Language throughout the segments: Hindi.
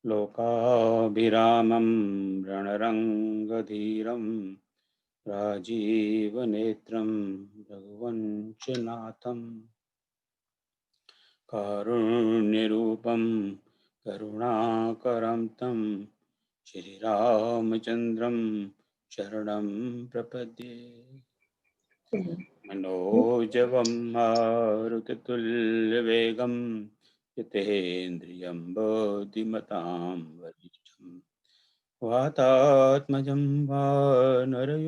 लोकाभिरामं रणरङ्गधीरं राजीवनेत्रं रघुवंशनाथं कारुण्यरूपं करुणाकरं तं श्रीरामचन्द्रं शरणं प्रपद्ये। मनोजवं मारुततुल्यवेगं जितेन्द्रियं बुद्धिमतां वरिष्ठं वातात्मजं वानरयोधमुख्यं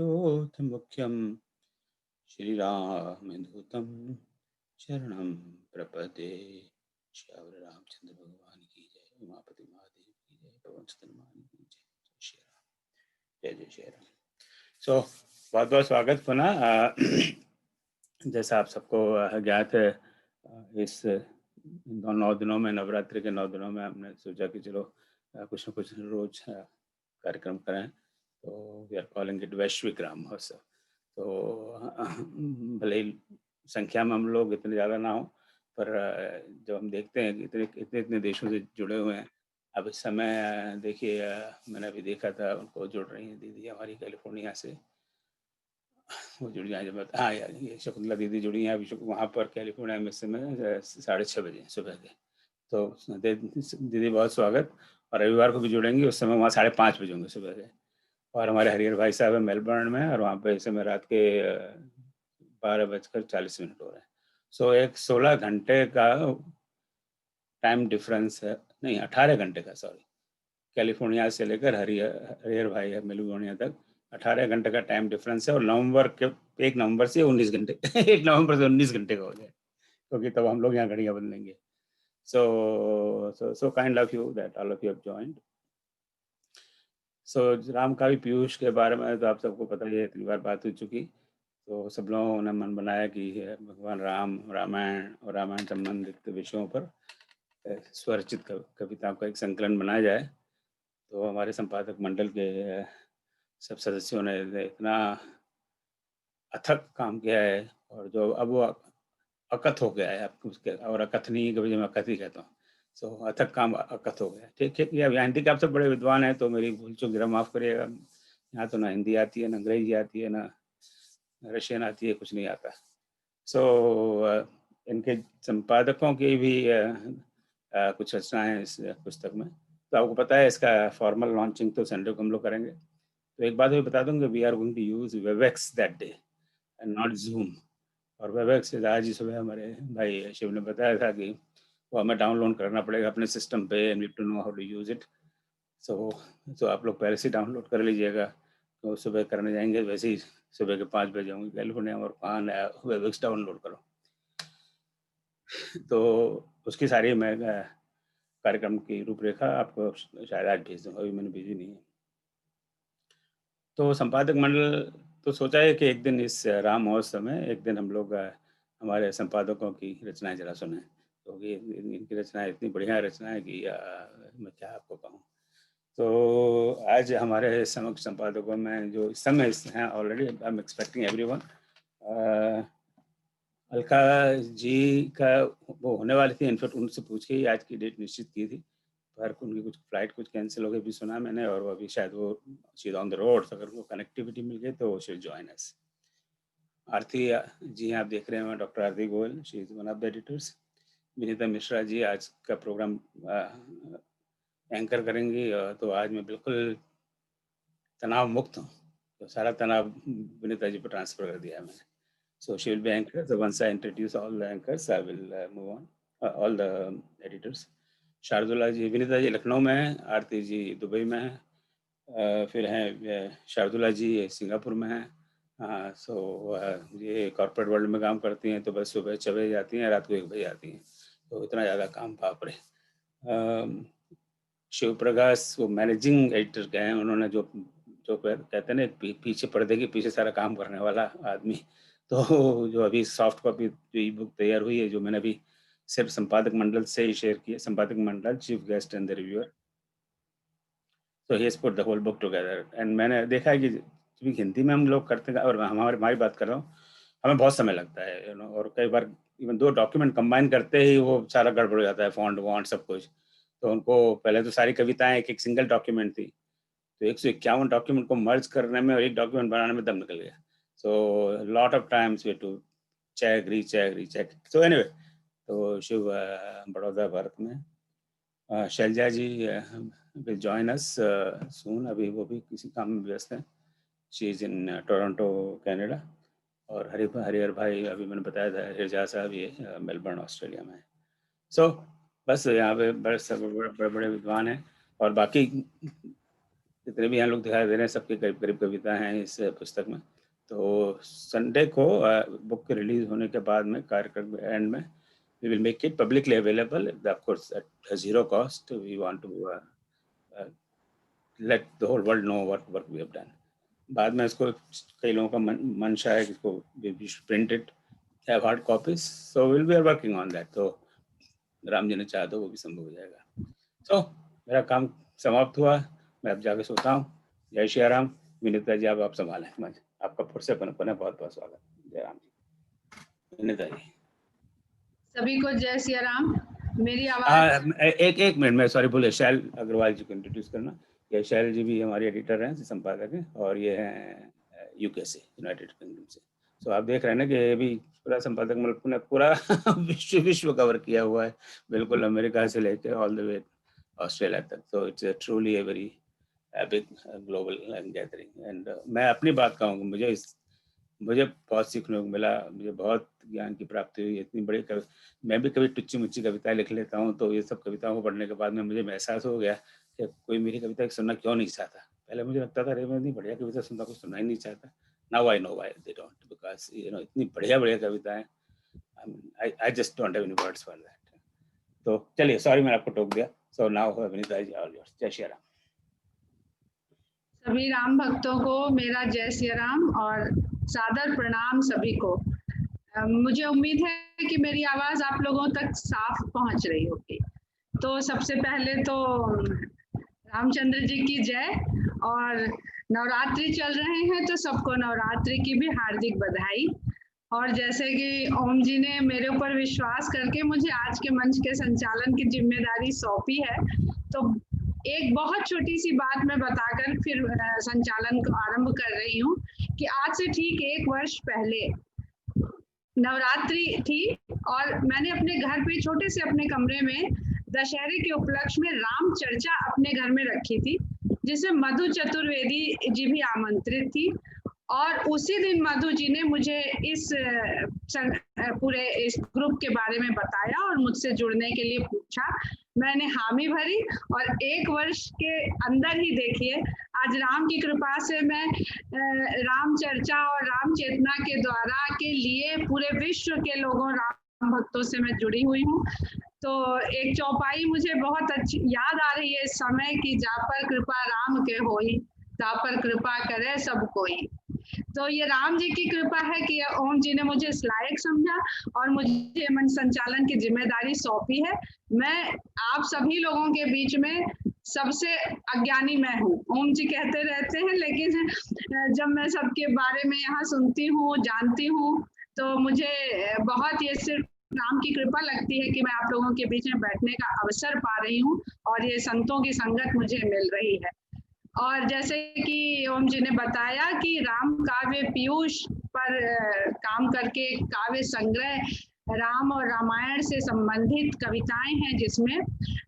श्रीरामदूतं शरणं प्रपदे। श्याम रामचंद्र भगवान की जय। उमापति महादेव की जय। पवन सुत हनुमान की जय। श्री राम। जय जय श्री राम। सो बहुत बहुत स्वागत पुनः। जैसा आप सबको ज्ञात है, इस 9 दिनों में, नवरात्रि के 9 दिनों में हमने सोचा कि चलो कुछ न कुछ रोज कार्यक्रम करें। तो वी आर कॉलिंग इट वैश्विक राम महोत्सव। तो भले ही संख्या में हम लोग इतने ज़्यादा ना हो, पर जब हम देखते हैं कि इतने इतने देशों से जुड़े हुए हैं। अब इस समय देखिए, मैंने अभी देखा था, उनको जुड़ रही है दीदी हमारी कैलिफोर्निया से, वो जुड़ जाए जब। हाँ यार, ये शकुंतला दीदी जुड़ी हैं अभी वहाँ पर कैलिफोर्निया में, इस समय 6:30 बजे सुबह के। तो दीदी बहुत स्वागत। और रविवार को भी जुड़ेंगी, उस समय वहाँ 5:30 बजे होंगे सुबह के। और हमारे हरिहर भाई साहब है मेलबर्न में, और वहाँ पे इस समय रात के 12:40 हो रहे हैं। सो एक 16 घंटे का टाइम डिफरेंस है, नहीं 18 घंटे का, सॉरी। कैलिफोर्निया से लेकर हरिहर भाई है मेलबोर्निया तक 18 घंटे का टाइम डिफरेंस है। और 1 नवंबर से 19 घंटे 1 नवंबर से 19 घंटे का हो जाए, क्योंकि तब हम लोग यहाँ घड़ियाँ बदलेंगे। So kind of you that all of you have joined. So Ram कावी पीयूष के बारे में तो आप सबको पता ही है, इतनी बार बात हो चुकी। तो सब लोगों ने मन बनाया कि भगवान राम, रामायण और रामायण संबंधित विषयों पर स्वरचित कविताओं का एक संकलन बनाया जाए। तो हमारे संपादक मंडल के सब सदस्यों ने इतना अथक काम किया है, और जो अब वो अकथ हो गया है आपको उसके, और अकथनीय कभी मैं अकथ ही कहता हूँ। सो अथक काम अकथ हो गया। ठीक ठीक। ये हिंदी के आप सब बड़े विद्वान हैं, तो मेरी भूल चूक गिरा माफ़ करिएगा। यहाँ तो ना हिंदी आती है, ना अंग्रेजी आती है, ना रशियन आती है, कुछ नहीं आता। सो इनके संपादकों की भी कुछ रचनाएं इस पुस्तक में। तो आपको पता है इसका फॉर्मल लॉन्चिंग तो संडे को हम लोग करेंगे। तो एक बात मैं बता दूंगा, we are going to use WebEx that day and not Zoom. और वेबएक्स आज ही सुबह हमारे भाई शिव ने बताया था कि वो हमें डाउनलोड करना पड़ेगा अपने सिस्टम पे, and we to know how to use it. So आप लोग पहले से डाउनलोड कर लीजिएगा। तो सुबह करने जाएंगे, वैसे ही सुबह के 5 बजे होंगे कैलिफोर्निया, और कहाँ नया वेबएक्स डाउनलोड करो। तो उसकी सारी मैं कार्यक्रम की रूपरेखा आपको शायद आज भेज दूंगा, अभी मैंने भेजी नहीं है। तो संपादक मंडल तो सोचा है कि एक दिन इस राम महोत्सव में एक दिन हम लोग हमारे संपादकों की रचनाएं जरा सुने, क्योंकि इनकी रचनाएं इतनी बढ़िया रचनाएं कि मैं क्या आपको कहूँ। तो आज हमारे समक्ष संपादकों में जो इस समय हैं already, I am expecting everyone. Alka ji का वो होने वाली थी, इनफैक्ट उनसे पूछ के ही आज की डेट निश्चित की थी, पर उनकी कुछ फ्लाइट कुछ कैंसिल हो गई भी सुना मैंने, और वो अभी शायद वो she is on the road. अगर वो कनेक्टिविटी मिल गई तो she will join us. Aarti ji आप देख रहे हैं, doctor Aarti Goyal, she is one of the editors. Vinita Mishra ji आज का प्रोग्राम एंकर करेंगी। तो आज मैं बिल्कुल तनाव मुक्त हूँ, तो सारा तनाव विनीता जी पर ट्रांसफर कर दिया है मैंने। So she will be anchor. So once I introduce all the anchors, I will move on. All the editors. शार्दुला जी, विनीता जी लखनऊ में हैं, आरती जी दुबई में हैं, फिर हैं शार्दुला जी सिंगापुर में हैं। हाँ, सो ये कॉर्पोरेट वर्ल्ड में काम करती हैं, तो बस सुबह 6 बजे जाती हैं, रात को 1 बजे आती हैं। तो इतना ज़्यादा काम, बाप रे। शिव प्रकाश वो मैनेजिंग एडिटर के हैं, उन्होंने जो जो कहते हैं ना, पीछे पर्दे के पीछे सारा काम करने वाला आदमी। तो जो अभी सॉफ्ट कॉपी जो ई बुक तैयार हुई है, जो मैंने अभी सिर्फ संपादक मंडल से ही शेयर की है, संपादक मंडल, chief guest and the reviewer, तो he has put the whole book together. And मैंने देखा है कि हिंदी में हम लोग करते हैं, और हमारी बात कर रहा हूँ, हमें बहुत समय लगता है, और कई बार इवन 2 डॉक्यूमेंट कंबाइन करते ही वो सारा गड़बड़ हो जाता है, फॉन्ट वॉन्ट सब कुछ। तो उनको पहले तो सारी कविताएं एक सिंगल डॉक्यूमेंट थी, तो 151 डॉक्यूमेंट को मर्ज करने में और एक डॉक्यूमेंट बनाने में दम निकल गया। So lot of times we to check recheck. So anyway, तो शिव बड़ौदा भारत में। Shailaja ji will join us soon, अभी वो भी किसी काम में व्यस्त हैं। She is in Toronto Canada. और हरिहर भाई अभी मैंने बताया था, हरिजा साहब ये मेलबर्न ऑस्ट्रेलिया में है। सो बस यहाँ पे बड़े बड़े विद्वान हैं, और बाकी जितने भी यहाँ लोग दिखाई दे रहे हैं सबके करीब करीब कविता हैं इस पुस्तक में। तो संडे को बुक के रिलीज होने के बाद में कार्यक्रम एंड में we will make it publicly available, of course at zero cost. We want to let the whole world know what work we have done. बाद में इसको कई लोगों का मंशा है कि इसको we should print it, have hard copies, so we are working on that. तो राम जी ने चाहा तो वो भी संभव हो जाएगा। तो मेरा काम समाप्त हुआ, मैं अब जाके सोता हूँ। जय श्री राम। विनीता जी आप संभालें मंच, आपका फिर से बहुत बहुत स्वागत। जय राम जी। विनीता जी। सभी को जय श्री राम। मेरी आवाज एक मिनट में, सॉरी बोले, शैल अग्रवाल जी को इंट्रोड्यूस करना। ये शैल जी भी हमारे एडिटर हैं, संपादक हैं, और ये हैं यूके से, यूनाइटेड किंगडम से। सो आप देख रहे हैं ना कि ये भी पूरा संपादक मुल्क ने पूरा विश्व कवर किया हुआ है, बिल्कुल अमेरिका से लेकर ऑल द वे ऑस्ट्रेलिया तक। तो it's truly a very big global gathering. And मैं अपनी बात कहूँगा, मुझे बहुत सीखने को मिला, मुझे बहुत ज्ञान की प्राप्ति हुई। इतनी बड़ी मैं भी कभी टुच्ची मुच्ची कविताएं लिख लेता हूँ, तो ये सब कविताओं को पढ़ने के बाद में मुझे महसूस हो गया कि कोई मेरी कविता सुनना क्यों नहीं चाहता। पहले मुझे लगता था अरे मैं इतनी बढ़िया कविता सुनता, कोई सुनना ही नहीं चाहता। Now I know why they don't, because इतनी बढ़िया कविताएं, I just don't have any words for that. तो चलिए, सॉरी मैंने आपको टोक दिया। So now Vinita ji all yours. जय श्री राम। सभी राम भक्तों को मेरा जय श्री राम और सादर प्रणाम सभी को। मुझे उम्मीद है कि मेरी आवाज आप लोगों तक साफ पहुंच रही होगी। तो सबसे पहले तो रामचंद्र जी की जय, और नवरात्रि चल रहे हैं तो सबको नवरात्रि की भी हार्दिक बधाई। और जैसे कि ओम जी ने मेरे ऊपर विश्वास करके मुझे आज के मंच के संचालन की जिम्मेदारी सौंपी है, तो एक बहुत छोटी सी बात मैं बताकर फिर संचालन को आरंभ कर रही हूँ कि आज से ठीक 1 वर्ष पहले नवरात्रि थी, और मैंने अपने घर पे छोटे से अपने कमरे में दशहरे के उपलक्ष्य में राम चर्चा अपने घर में रखी थी, जिसमें मधु चतुर्वेदी जी भी आमंत्रित थी। और उसी दिन मधु जी ने मुझे इस पूरे इस ग्रुप के बारे में बताया और मुझसे जुड़ने के लिए पूछा। मैंने हामी भरी, और 1 वर्ष के अंदर ही देखिए आज राम की कृपा से मैं राम चर्चा और राम चेतना के द्वारा के लिए पूरे विश्व के लोगों, राम भक्तों से मैं जुड़ी हुई हूँ। तो एक चौपाई मुझे बहुत अच्छी याद आ रही है इस समय कि जा पर कृपा राम के होई, ता पर कृपा करे सब कोई। तो ये राम जी की कृपा है कि ओम जी ने मुझे इस लायक समझा और मुझे मंच संचालन की जिम्मेदारी सौंपी है। मैं आप सभी लोगों के बीच में सबसे अज्ञानी मैं हूँ। ओम जी कहते रहते हैं, लेकिन जब मैं सबके बारे में यहाँ सुनती हूँ, जानती हूँ, तो मुझे बहुत ये सिर्फ राम की कृपा लगती है कि मैं आप लोगों के बीच में बैठने का अवसर पा रही हूँ और ये संतों की संगत मुझे मिल रही है। और जैसे कि ओम जी ने बताया कि राम काव्य पीयूष पर काम करके काव्य संग्रह राम और रामायण से संबंधित कविताएं हैं जिसमें,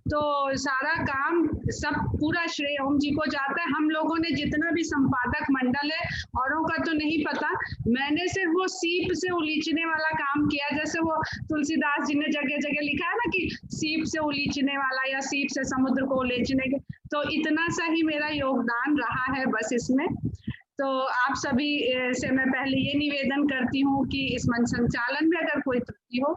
तो सारा काम सब पूरा श्रेय ओम जी को जाता है। हम लोगों ने जितना भी संपादक मंडल है, औरों का तो नहीं पता, मैंने सिर्फ वो सीप से उलीचने वाला काम किया। जैसे वो तुलसीदास जी ने जगह जगह लिखा है ना कि सीप से उलीचने वाला या सीप से समुद्र को उलीचने के, तो इतना सा ही मेरा योगदान रहा है बस इसमें। तो आप सभी से मैं पहले ये निवेदन करती हूँ कि इस मंच संचालन में अगर कोई त्रुटि हो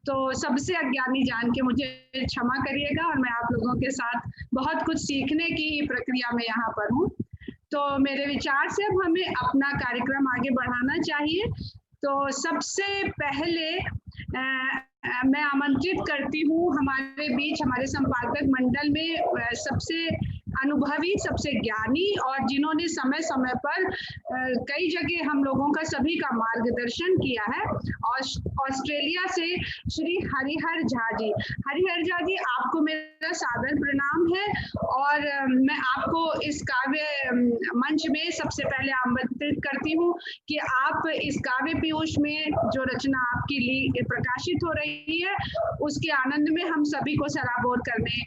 तो सबसे अज्ञानी जान के मुझे क्षमा करिएगा, और मैं आप लोगों के साथ बहुत कुछ सीखने की प्रक्रिया में यहाँ पर हूँ। तो मेरे विचार से अब हमें अपना कार्यक्रम आगे बढ़ाना चाहिए। तो सबसे पहले मैं आमंत्रित करती हूँ हमारे बीच, हमारे संपादक मंडल में सबसे अनुभवी, सबसे ज्ञानी और जिन्होंने समय समय पर कई जगह हम लोगों का सभी का मार्गदर्शन किया है। और ऑस्ट्रेलिया से श्री हरिहर झा जी। हरिहर झा जी, आपको मेरा सादर प्रणाम है और मैं आपको इस काव्य मंच में सबसे पहले आमंत्रित करती हूँ कि आप इस काव्य पीयूष में जो रचना आपकी प्रकाशित हो रही है उसके आनंद में हम सभी को सराबोर करने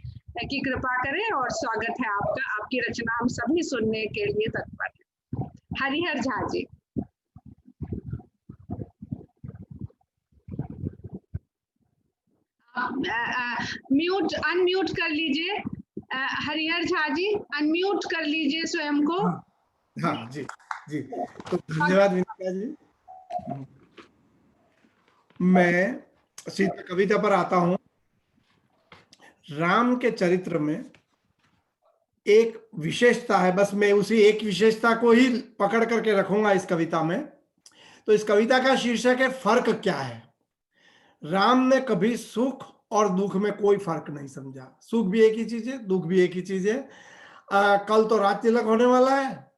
की कृपा करें। और स्वागत है आपका, आपकी रचना हम सभी सुनने के लिए तत्पर हैं। हरिहर झा जी। म्यूट अनम्यूट कर लीजिए। हरिहर झा जी, अनम्यूट कर लीजिए स्वयं को। हाँ जी जी, तो धन्यवाद विनीता जी। मैं सीधा कविता पर आता हूं। राम के चरित्र में एक विशेषता है, बस मैं उसी एक विशेषता को ही पकड़ करके रखूंगा इस कविता में। तो इस कविता का शीर्षक है फर्क क्या है। राम ने कभी सुख और दुख में कोई फर्क नहीं समझा। सुख भी एक ही चीज है, दुख भी एक ही चीज है। कल तो रात तिलक होने वाला है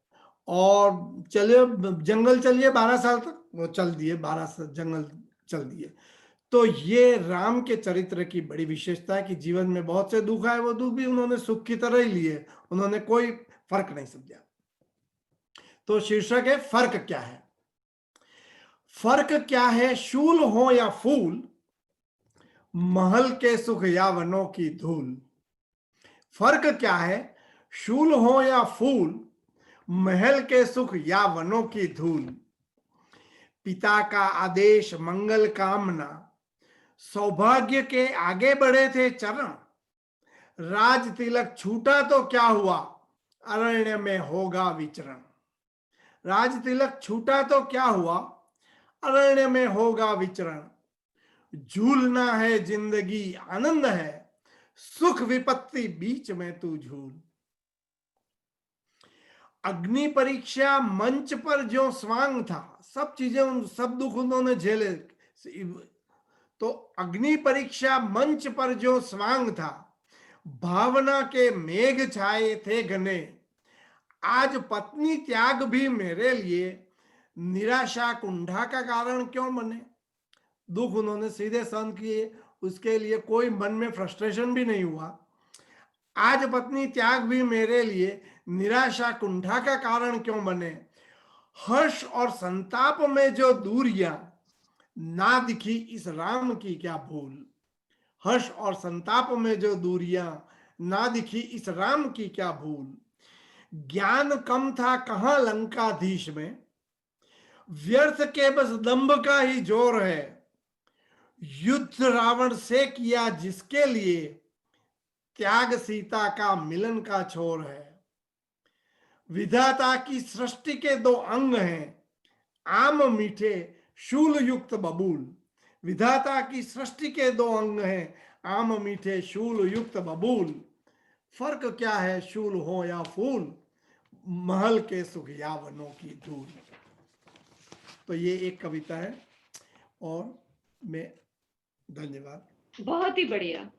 और चलिए जंगल चलिए 12 साल तक, वो चल दिए 12 जंगल चल दिए। तो ये राम के चरित्र की बड़ी विशेषता है कि जीवन में बहुत से दुख आए, वो दुख भी उन्होंने सुख की तरह ही लिए, उन्होंने कोई फर्क नहीं समझा। तो शीर्षक है फर्क क्या है। फर्क क्या है, शूल हो या फूल, महल के सुख या वनों की धूल। फर्क क्या है, शूल हो या फूल, महल के सुख या वनों की धूल। पिता का आदेश मंगल कामना, सौभाग्य के आगे बढ़े थे चरण। राज तिलक छूटा तो क्या हुआ, अरण्य में होगा विचरण। राज तिलक छूटा तो क्या हुआ, अरण्य में होगा विचरण। झूलना है जिंदगी आनंद है, सुख विपत्ति बीच में तू झूल। अग्नि परीक्षा मंच पर जो स्वांग था, सब चीजें सब दुख उन्होंने झेले। तो अग्नि परीक्षा मंच पर जो स्वांग था, भावना के मेघ छाए थे घने। आज पत्नी त्याग भी मेरे लिए, निराशा कुंठा का कारण क्यों बने। दुख उन्होंने सीधे सहन किए, उसके लिए कोई मन में फ्रस्ट्रेशन भी नहीं हुआ। आज पत्नी त्याग भी मेरे लिए, निराशा कुंठा का कारण क्यों बने। हर्ष और संताप में जो दूरियां, ना दिखी इस राम की क्या भूल। हर्ष और संताप में जो दूरियां, ना दिखी इस राम की क्या भूल। ज्ञान कम था कहां लंकाधीश में, व्यर्थ के बस दंभ का ही जोर है। युद्ध रावण से किया जिसके लिए, त्याग सीता का मिलन का छोर है। विधाता की सृष्टि के दो अंग हैं, आम मीठे शूल युक्त बबूल। विधाता की सृष्टि के दो अंग हैं, आम मीठे शूल युक्त बबूल। फर्क क्या है, शूल हो या फूल, महल के सुख या वनों की धूल। तो ये एक कविता है और मैं धन्यवाद। बहुत ही बढ़िया,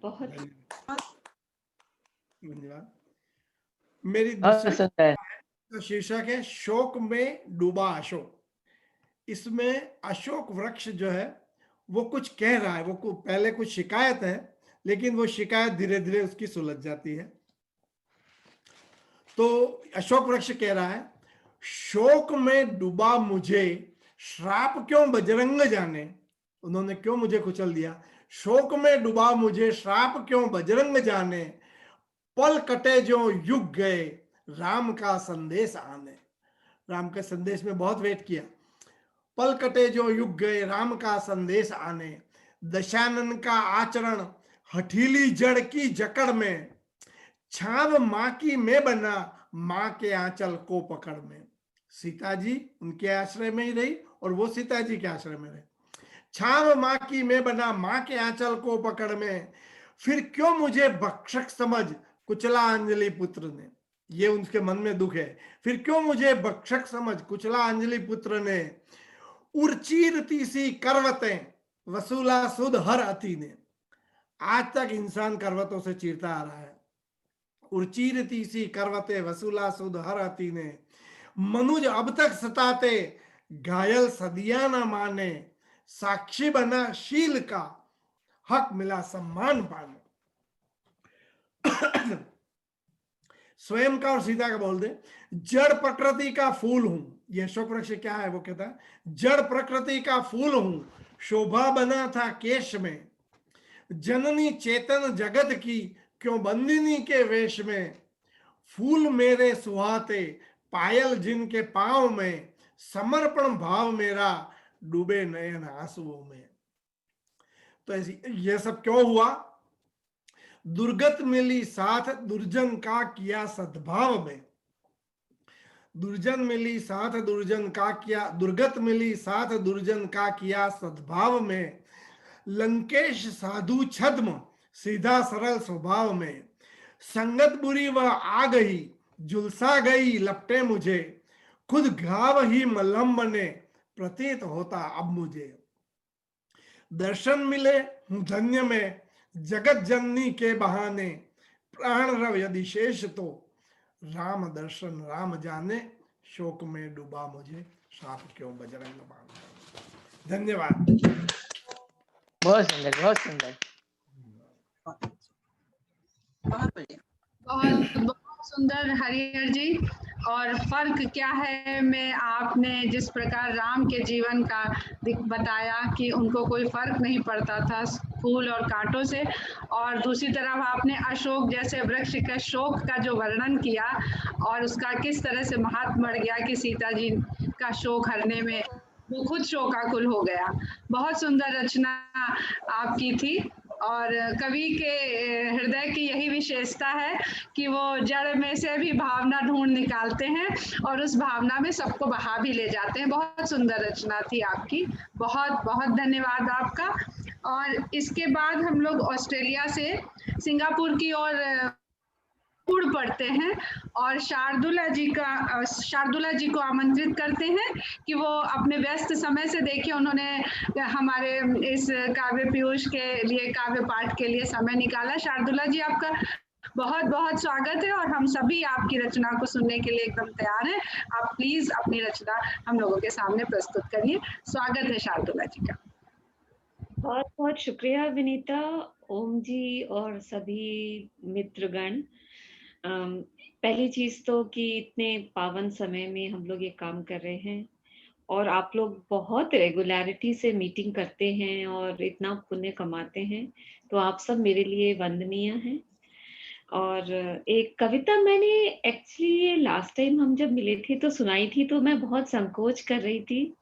बहुत धन्यवाद। मेरी दूसरी का शीर्षक है शोक में डूबा अशोक। इसमें अशोक वृक्ष जो है वो कुछ कह रहा है, वो पहले कुछ शिकायत है, लेकिन वो शिकायत धीरे धीरे उसकी सुलझ जाती है। तो अशोक वृक्ष कह रहा है, शोक में डूबा मुझे श्राप क्यों बजरंग जाने। उन्होंने क्यों मुझे कुचल दिया। शोक में डूबा मुझे श्राप क्यों बजरंग जाने। पल कटे जो युग गए, राम का संदेश आने। राम के संदेश में बहुत वेट किया। पल कटे जो युग गए, राम का संदेश आने। दशानन का आचरण हठीली जड़ की जकड़ में, छाव मां की मैं बना मां के आंचल को पकड़ में। सीता जी उनके आश्रय में ही रही और वो सीता जी के आश्रय में रहे। छाव मां की मैं बना मां के आंचल को पकड़ में, फिर क्यों मुझे भक्षक समझ कुचला अंजलि पुत्र ने। ये उनके मन में दुख है। फिर क्यों मुझे भक्षक समझ कुचला अंजलि पुत्र ने। उर्चीरती सी करवतें वसूला सुध हर अति ने। आज तक इंसान करवतों से चीरता आ रहा है उर्चीरती सी करवते वसूला सुध हर अति ने, मनुज अब तक सताते घायल सदिया न माने, साक्षी बना शील का हक मिला सम्मान पाने। स्वयं का और सीता का बोल दे, जड़ प्रकृति का फूल हूं, ये अशोक वृक्ष क्या है वो कहता है, जड़ प्रकृति का फूल हूं, शोभा बना था केश में, जननी चेतन जगत की क्यों बंदिनी के वेश में, फूल मेरे सुहाते पायल जिनके पांव में, समर्पण भाव मेरा डूबे नयन आंसुओं में। तो ऐसी ये सब क्यों हुआ? दुर्गत मिली साथ दुर्जन का किया सद्भाव में, दुर्जन मिली साथ दुर्जन का किया, दुर्गत मिली साथ दुर्जन का किया सद्भाव में, लंकेश साधु छद्म सीधा सरल स्वभाव में, संगत बुरी वह आ गई जुलसा गई लपटे मुझे, खुद घाव ही मलहम बने प्रतीत होता अब मुझे, दर्शन मिले हूं धन्य में जगत जननी के बहाने, प्राण रव यदि शेष तो राम दर्शन राम जाने, शोक में डूबा मुझे साप क्यों बजरंग बाण। धन्यवाद। बहुत सुंदर, बहुत सुंदर। बहुत बढ़िया। बहुत सुंदर हरिहर जी। और फर्क क्या है में आपने जिस प्रकार राम के जीवन का बताया कि उनको कोई फर्क नहीं पड़ता था फूल और कांटों से, और दूसरी तरफ आपने अशोक जैसे वृक्ष के शोक का जो वर्णन किया और उसका किस तरह से महत्व बढ़ गया कि सीता जी का शोक हरने में वो खुद शोकाकुल हो गया। बहुत सुंदर रचना आपकी थी। और कवि के हृदय की यही विशेषता है कि वो जड़ में से भी भावना ढूंढ निकालते हैं और उस भावना में सबको बहा भी ले जाते हैं। बहुत सुंदर रचना थी आपकी, बहुत बहुत धन्यवाद आपका। और इसके बाद हम लोग ऑस्ट्रेलिया से सिंगापुर की ओर उड़ पड़ते हैं और शार्दुला जी को आमंत्रित करते हैं कि वो अपने व्यस्त समय से, देखिए उन्होंने हमारे इस काव्य पीयूष के लिए, काव्य पाठ के लिए समय निकाला। शार्दुला जी आपका बहुत बहुत स्वागत है और हम सभी आपकी रचना को सुनने के लिए एकदम तैयार हैं। आप प्लीज अपनी रचना हम लोगों के सामने प्रस्तुत करिए। स्वागत है शार्दुला जी का। बहुत बहुत शुक्रिया विनीता, ओम जी और सभी मित्रगण। पहली चीज तो कि इतने पावन समय में हम लोग ये काम कर रहे हैं और आप लोग बहुत रेगुलरिटी से मीटिंग करते हैं और इतना पुण्य कमाते हैं, तो आप सब मेरे लिए वंदनीय हैं। और एक कविता मैंने एक्चुअली ये लास्ट टाइम हम जब मिले थे तो सुनाई थी, तो मैं बहुत संकोच कर रही थी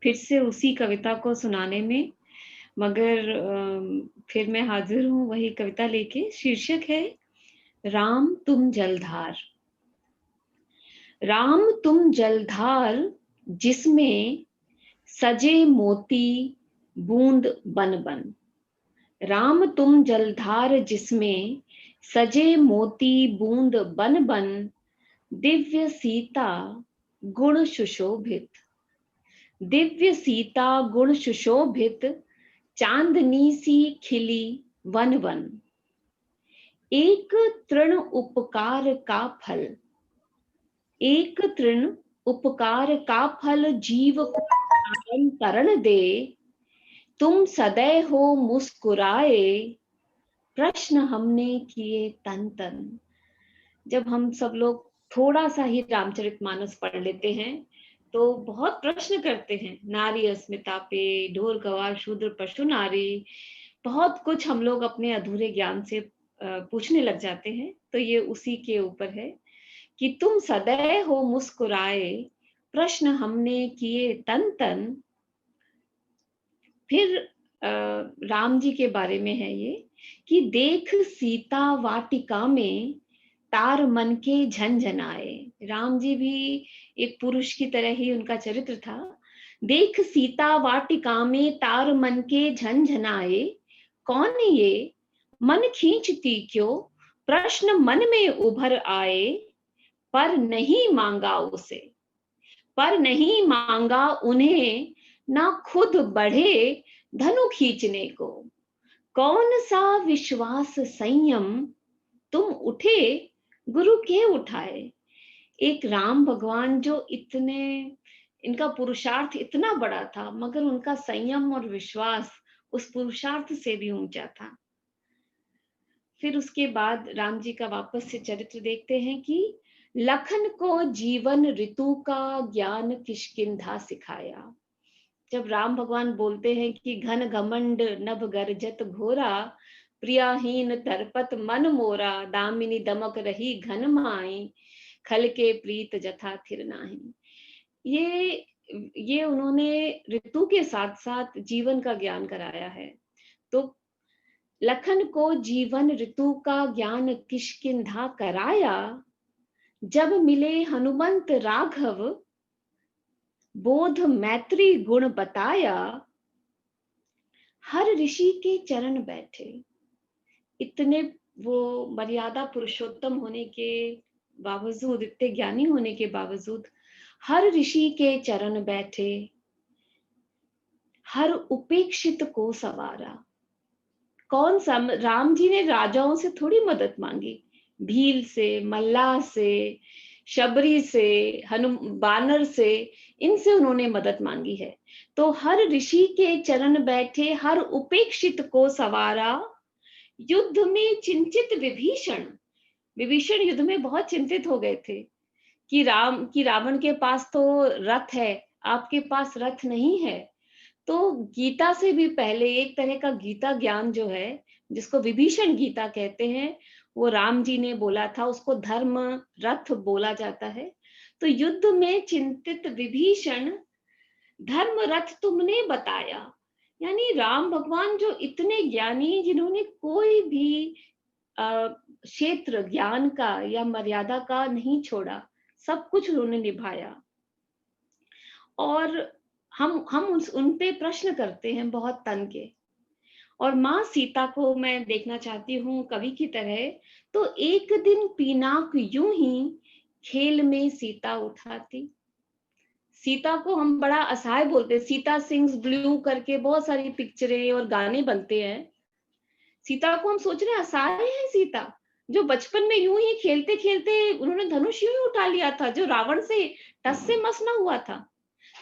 फिर से उसी कविता को सुनाने में, मगर फिर मैं हाजिर हूँ वही कविता लेके। शीर्षक है राम तुम जलधार। राम तुम जलधार जिसमें सजे मोती बूंद बन बन। राम तुम जलधार जिसमें सजे मोती बूंद बन बन। दिव्य सीता गुण सुशोभित, दिव्य सीता गुण सुशोभित। चांदनी सी खिली वन वन। एक तृण उपकार का फल, एक तृण उपकार का फल जीव को तरण दे। तुम सदैव हो मुस्कुराए, प्रश्न हमने किए तन तन। जब हम सब लोग थोड़ा सा ही रामचरितमानस पढ़ लेते हैं तो बहुत प्रश्न करते हैं, नारी अस्मिता पे, ढोर गवार शूद्र पशु नारी, बहुत कुछ हम लोग अपने अधूरे ज्ञान से पूछने लग जाते हैं। तो ये उसी के ऊपर है कि तुम सदैव हो मुस्कुराए, प्रश्न हमने किए तन तन। फिर राम जी के बारे में है ये कि देख सीता वाटिका में तार मन के झनझनाए। राम जी भी एक पुरुष की तरह ही उनका चरित्र था। देख सीता वाटिका में तार मन के झनझनाए। कौन ये मन खींचती क्यों, प्रश्न मन में उभर आए। पर नहीं मांगा उसे, पर नहीं मांगा उन्हें, ना खुद बढ़े धनु खींचने को। कौन सा विश्वास संयम तुम उठे गुरु के उठाए। एक राम भगवान जो इतने, इनका पुरुषार्थ इतना बड़ा था, मगर उनका संयम और विश्वास उस पुरुषार्थ से भी ऊंचा था। फिर उसके बाद राम जी का वापस से चरित्र देखते हैं कि लखन को जीवन ऋतु का ज्ञान किष्किंधा सिखाया। जब राम भगवान बोलते हैं कि घन घमंड नभ गर्जत घोरा, प्रियाहीन तरपत मन मोरा, दामिनी दमक रही घन माई, खल के प्रीत जथा थिर नाही। ये उन्होंने ऋतु के साथ साथ जीवन का ज्ञान कराया है। तो लखन को जीवन ऋतु का ज्ञान किष्किंधा कराया, जब मिले हनुमंत राघव, बोध मैत्री गुण बताया, हर ऋषि के चरण बैठे। इतने वो मर्यादा पुरुषोत्तम होने के बावजूद, इतने ज्ञानी होने के बावजूद हर ऋषि के चरण बैठे, हर उपेक्षित को सवारा। कौन सा? राम जी ने राजाओं से थोड़ी मदद मांगी, भील से, मल्लाह से, शबरी से, बानर से, इनसे उन्होंने मदद मांगी है। तो हर ऋषि के चरण बैठे, हर उपेक्षित को सवारा, युद्ध में चिंतित विभीषण युद्ध में बहुत चिंतित हो गए थे कि रावण के पास तो रथ है, आपके पास रथ नहीं है। तो गीता से भी पहले एक तरह का गीता ज्ञान जो है, जिसको विभीषण गीता कहते हैं, वो राम जी ने बोला था, उसको धर्म रथ बोला जाता है। तो युद्ध में चिंतित विभीषण, धर्म रथ तुमने बताया। यानी राम भगवान जो इतने ज्ञानी, जिन्होंने कोई भी क्षेत्र ज्ञान का या मर्यादा का नहीं छोड़ा, सब कुछ उन्होंने निभाया। और हम उन पे प्रश्न करते हैं बहुत तन के। और माँ सीता को मैं देखना चाहती हूँ कवि की तरह। तो एक दिन पीनाक यूं ही खेल में सीता उठाती। सीता को हम बड़ा असहाय बोलते, सीता सिंग्स ब्लू करके बहुत सारी पिक्चरें और गाने बनते हैं। सीता को हम सोच रहे हैं असहाय है सीता, जो बचपन में यूं ही खेलते खेलते उन्होंने धनुष यूं ही उठा लिया था, जो रावण से टस से मस ना हुआ था।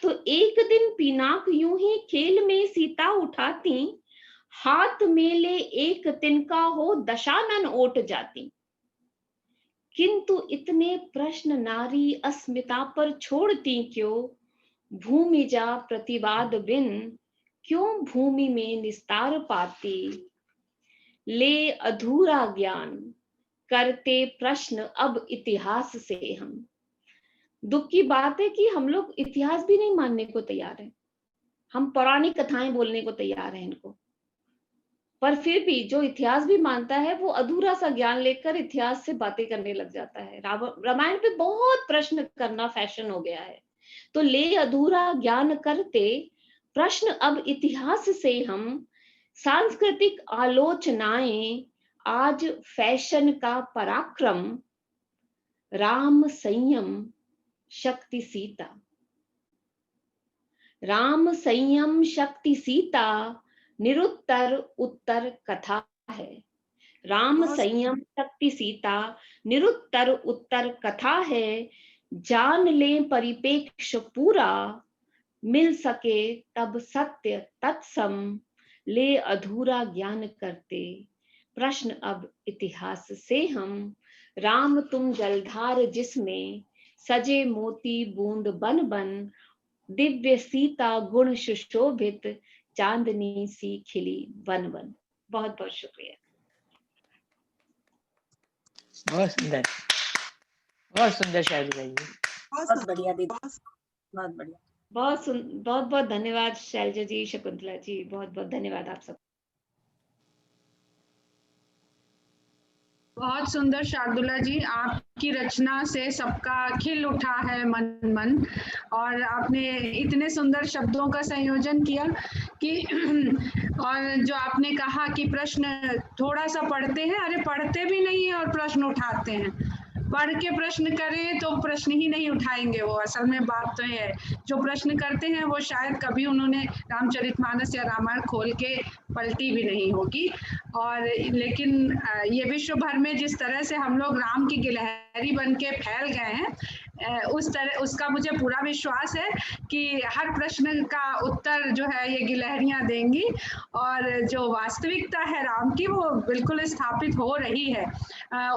तो एक दिन पीनाक यूं ही खेल में सीता उठाती, हाथ में ले एक तिनका हो दशानन ओट जाती। किंतु इतने प्रश्न नारी अस्मिता पर छोड़ती क्यों, भूमि जा प्रतिवाद बिन, क्यों भूमि में निस्तार पाती। ले अधूरा ज्ञान करते प्रश्न अब इतिहास से हम। दुख की बात है कि हम लोग इतिहास भी नहीं मानने को तैयार हैं। हम पौराणिक कथाएं बोलने को तैयार हैं इनको, पर फिर भी जो इतिहास भी मानता है वो अधूरा सा ज्ञान लेकर इतिहास से बातें करने लग जाता है। रामायण पे बहुत प्रश्न करना फैशन हो गया है। तो ले अधूरा ज्ञान करते प्रश्न अब इतिहास से हम, सांस्कृतिक आलोचनाएं आज फैशन का पराक्रम, राम संयम शक्ति सीता। राम संयम शक्ति सीता निरुत्तर उत्तर कथा है। राम संयम शक्ति सीता निरुत्तर उत्तर कथा है। जान ले परिपेक्ष पूरा, मिल सके तब सत्य तत्सम। ले अधूरा ज्ञान करते प्रश्न अब इतिहास से हम। राम तुम जलधार जिसमें सजे मोती बूंद बन बन, दिव्य सीता गुण सुशोभित, चांदनी सी खिली वन वन। बहुत बहुत शुक्रिया। बहुत सुंदर, बहुत सुंदर शायरी है। बहुत बढ़िया दीदी, बहुत बढ़िया। बहुत बहुत धन्यवाद शैलजा जी, शकुंतला जी, बहुत बहुत धन्यवाद आप सब। बहुत सुंदर शार्दुला जी, आपकी रचना से सबका खिल उठा है मन। और आपने इतने सुंदर शब्दों का संयोजन किया कि और जो आपने कहा कि प्रश्न थोड़ा सा पढ़ते हैं, अरे पढ़ते भी नहीं है और प्रश्न उठाते हैं, पढ़ के प्रश्न करें तो प्रश्न ही नहीं उठाएंगे वो। असल में बात तो है, जो प्रश्न करते हैं वो शायद कभी उन्होंने रामचरितमानस या रामायण खोल के पलटी भी नहीं होगी। और लेकिन ये विश्व भर में जिस तरह से हम लोग राम की गिलहरी बन के फैल गए हैं, उस तरह उसका मुझे पूरा विश्वास है कि हर प्रश्न का उत्तर जो है ये गिलहरियां देंगी, और जो वास्तविकता है राम की वो बिल्कुल स्थापित हो रही है।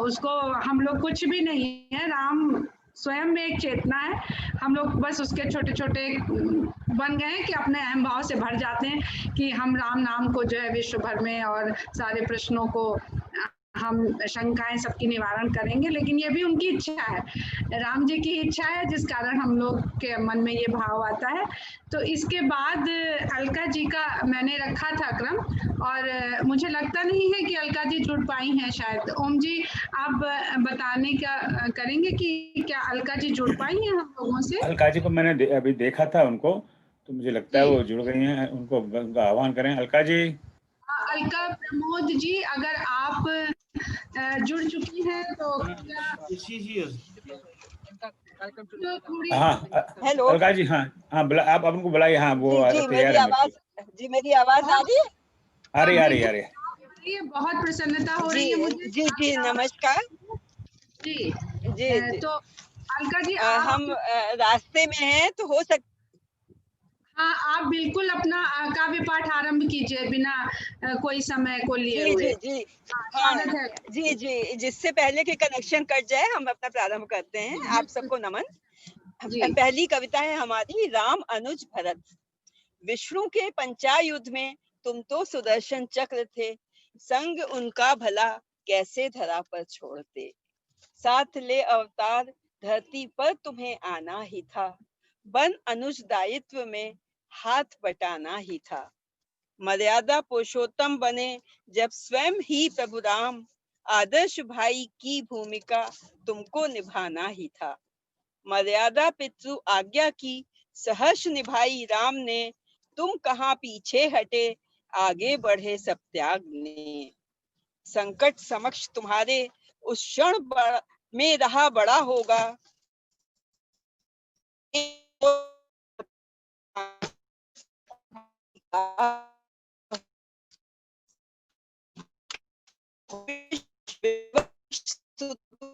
उसको हम लोग कुछ भी नहीं है, राम स्वयं में एक चेतना है, हम लोग बस उसके छोटे छोटे बन गए हैं कि अपने अहम भाव से भर जाते हैं कि हम राम नाम को जो है विश्व भर में और सारे प्रश्नों को हम शंकाएं सबकी निवारण करेंगे। लेकिन ये भी उनकी इच्छा है, राम जी की इच्छा है, जिस कारण हम लोग के मन में ये भाव आता है। तो इसके बाद अलका जी का मैंने रखा था क्रम, और मुझे लगता नहीं है कि अलका जी जुड़ पाई हैं शायद। ओम जी आप बताने का करेंगे कि क्या अलका जी जुड़ पाई हैं हम लोगों से? अलका जी को मैंने अभी देखा था उनको, तो मुझे लगता है जी। वो जुड़ गई हैं। उनको उनका आह्वान करें। अलका जी। अलका प्रमोद जी अगर आप जुड़ चुकी हैं तो हाँ हेलो। अलका जी, हाँ हाँ आप उनको बुलाइए। हाँ वो जी तैयार है। मेरी आवाज आ रही है? आ रही आ रही। ये बहुत प्रसन्नता हो रही है मुझे। जी नमस्कार। जी जी तो अलका जी हम रास्ते में हैं तो हो सकता। हाँ, आप बिल्कुल अपना काव्य पाठ आरंभ कीजिए बिना कोई समय को लिए हुए। जी स्वागत है। जी जिससे पहले कि कनेक्शन कट जाए हम अपना प्रारंभ करते हैं। आप सबको नमन। जी। पहली कविता है हमारी, राम अनुज भरत। विष्णु के पंचायुद्ध में तुम तो सुदर्शन चक्र थे, संग उनका भला कैसे धरा पर छोड़ते। साथ ले अवतार धरती पर तुम्हें आना ही था, बन अनुज दायित्व में हाथ बटाना ही था। मर्यादा पुरुषोत्तम बने जब स्वयं ही प्रभु राम, आदर्श भाई की भूमिका तुमको निभाना ही था। मर्यादा पितृ आज्ञा की सहर्ष निभाई राम ने, तुम कहाँ पीछे हटे आगे बढ़े सब त्याग ने। संकट समक्ष तुम्हारे उस क्षण में रहा बड़ा होगा,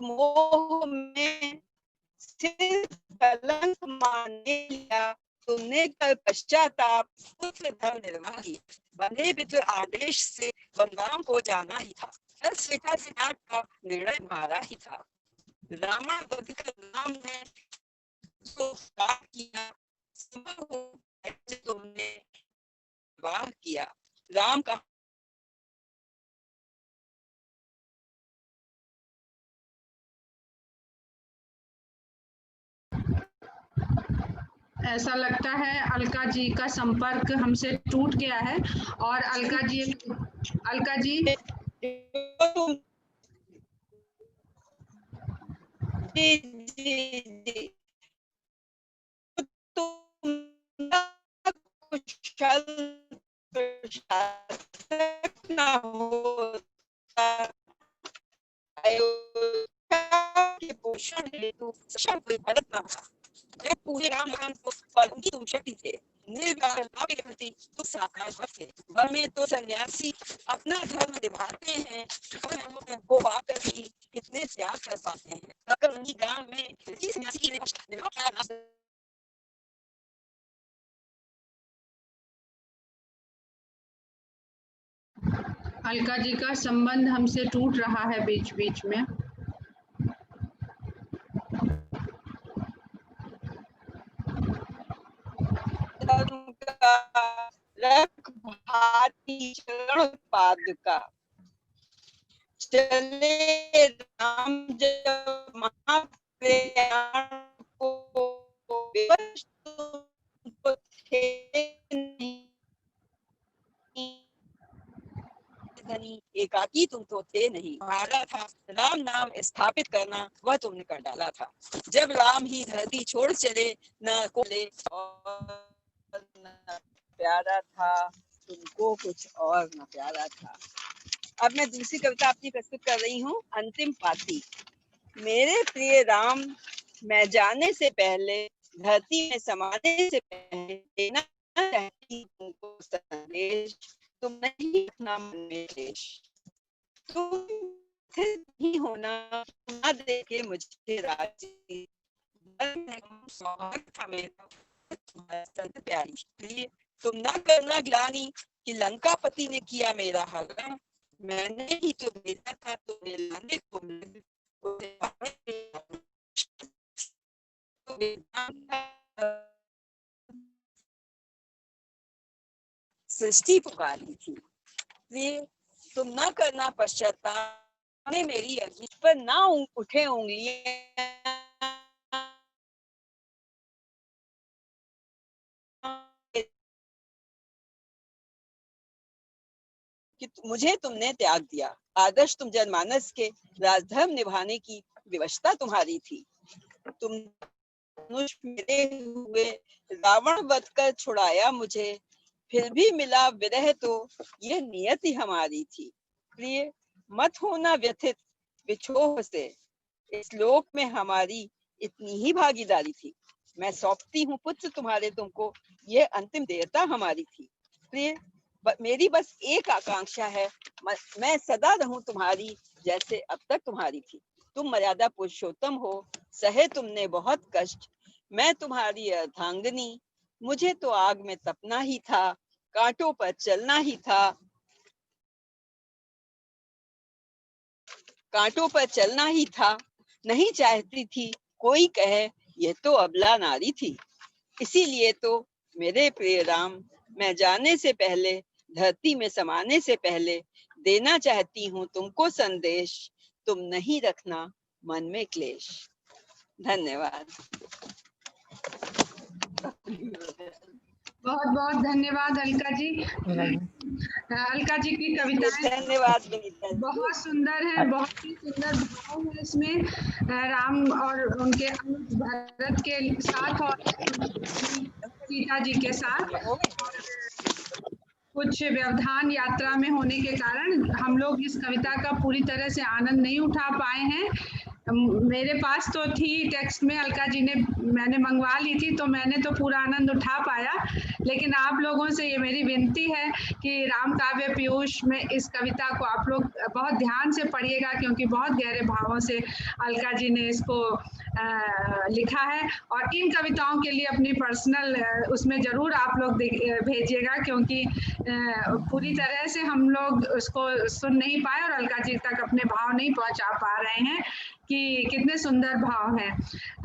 मोह में सिर्फ कलंक मान लिया तुमने, कर पश्चाताप पुत्र धर्म निर्वाह किया। बंधे पितृ आदेश से बलराम को जाना ही था, स्वीकार सिद्धार्थ का निर्णय मारा ही था। रामा राम ने तो किया, तुमने वाह किया। राम का ऐसा लगता है अलका जी का संपर्क हमसे टूट गया है, और अलका जी जी कुशल प्रशासक न होता, अयोध्या के पोषण हेतु सक्षम कोई भरत न था। जब पूरे राम को उनकी तुम शक्ति थे, निर्विकार के प्रति तुम साकार भक्त थे। वन में तो सन्यासी अपना धर्म निभाते हैं, वो पाकर भी कितने त्याग कर पाते हैं। अगर उन्हीं ग्राम में किसी सन्यासी ने अलका जी का संबंध हमसे टूट रहा है बीच बीच में। रख भाती चरण पादुका, चले राम जब महाप्रयाण को विवश तुमको थे नहीं, एकाकी तुम तो थे नहीं। हमारा था राम नाम स्थापित करना, वह तुमने कर डाला था। जब राम ही धरती छोड़ चले, न कोले और न प्यारा था तुमको कुछ और न प्यारा था। अब मैं दूसरी कविता अपनी प्रस्तुत कर रही हूँ, अंतिम पाती। मेरे प्रिय राम, मैं जाने से पहले, धरती में समाने से पहले देना चाहती तुमको संदेश, तुम नहीं रखना मन में क्लेश। तुम स्थिर नहीं होना, ना देके मुझे राजी, सौभाग्य था मेरा तुम्हारा संत प्यारी। इसलिए तुम ना करना ग्लानि कि लंकापति ने किया मेरा हरण, मैंने ही तो भेजा था तुम्हें लाने को मिल, सृष्टि पुकारी थी। इसलिए तुम ना करना पश्चाताप, मेरी अग्नि पर ना उठे उंगलियां कि मुझे तुमने त्याग दिया। आदर्श तुम जनमानस के राजधर्म निभाने की विवशता तुम्हारी थी। तुम धनुष मेरे हुए रावण वध कर छुड़ाया मुझे, फिर भी मिला विरह तो ये नियति हमारी थी। प्रिय मत होना व्यथित विछोह से, इस लोक में हमारी इतनी ही भागीदारी थी। मैं सौंपती हूँ पुत्र तुम्हारे तुमको, ये अंतिम देयता हमारी थी। प्रिय मेरी बस एक आकांक्षा है, मैं सदा रहूं तुम्हारी जैसे अब तक तुम्हारी थी। तुम मर्यादा पुरुषोत्तम हो, सहे तुमने बहुत कष्ट, मैं तुम्हारी अर्धांगिनी, मुझे तो आग में तपना ही था, कांटों पर चलना ही था, कांटों पर चलना ही था। नहीं चाहती थी कोई कहे यह तो अबला नारी थी। इसीलिए तो मेरे प्रिय राम, मैं जाने से पहले, धरती में समाने से पहले देना चाहती हूँ तुमको संदेश, तुम नहीं रखना मन में क्लेश। धन्यवाद। बहुत बहुत धन्यवाद अलका जी। अलका जी की कविताएं धन्यवाद विनीता जी। बहुत सुंदर है, बहुत ही सुंदर भाव है इसमें, राम और उनके अनुज भरत के साथ और सीता जी के साथ। कुछ व्यवधान यात्रा में होने के कारण हम लोग इस कविता का पूरी तरह से आनंद नहीं उठा पाए हैं। मेरे पास तो थी टेक्स्ट में, अलका जी ने, मैंने मंगवा ली थी, तो मैंने तो पूरा आनंद उठा पाया। लेकिन आप लोगों से ये मेरी विनती है कि राम काव्य पीयूष में इस कविता को आप लोग बहुत ध्यान से पढ़िएगा, क्योंकि बहुत गहरे भावों से अलका जी ने इसको लिखा है। और इन कविताओं के लिए अपनी पर्सनल उसमें जरूर आप लोग भेजिएगा, क्योंकि पूरी तरह से हम लोग उसको सुन नहीं पाए और अलका जी तक अपने भाव नहीं पहुंचा पा रहे हैं कि कितने सुंदर भाव है।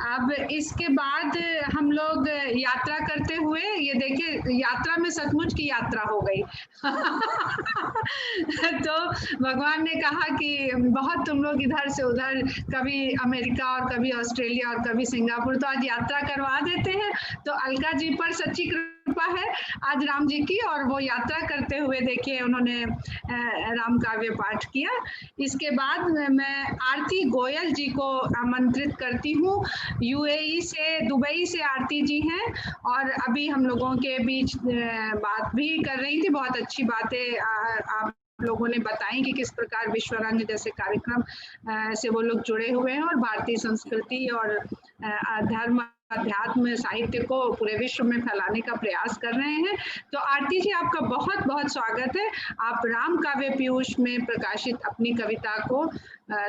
अब इसके बाद हम लोग यात्रा करते हुए, ये देखिए यात्रा में सचमुच की यात्रा हो गई। तो भगवान ने कहा कि बहुत तुम लोग इधर से उधर, कभी अमेरिका और कभी ऑस्ट्रेलिया और कभी सिंगापुर, तो आज यात्रा करवा देते हैं। तो अलका जी पर सच्ची कृपा है आज राम जी की, और वो यात्रा करते हुए देखिए उन्होंने राम काव्य पाठ किया। इसके बाद मैं आरती गोयल जी को आमंत्रित करती हूँ। यूएई से, दुबई से आरती जी हैं और अभी हम लोगों के बीच बात भी कर रही थी। बहुत अच्छी बातें आप लोगों ने बताई कि किस प्रकार विश्व रंग जैसे कार्यक्रम से वो लोग जुड़े हुए हैं और भारतीय संस्कृति और धर्म, अध्यात्म, साहित्य को पूरे विश्व में फैलाने का प्रयास कर रहे हैं। तो आरती जी, आपका बहुत बहुत स्वागत है। आप राम काव्य पीयूष में प्रकाशित अपनी कविता को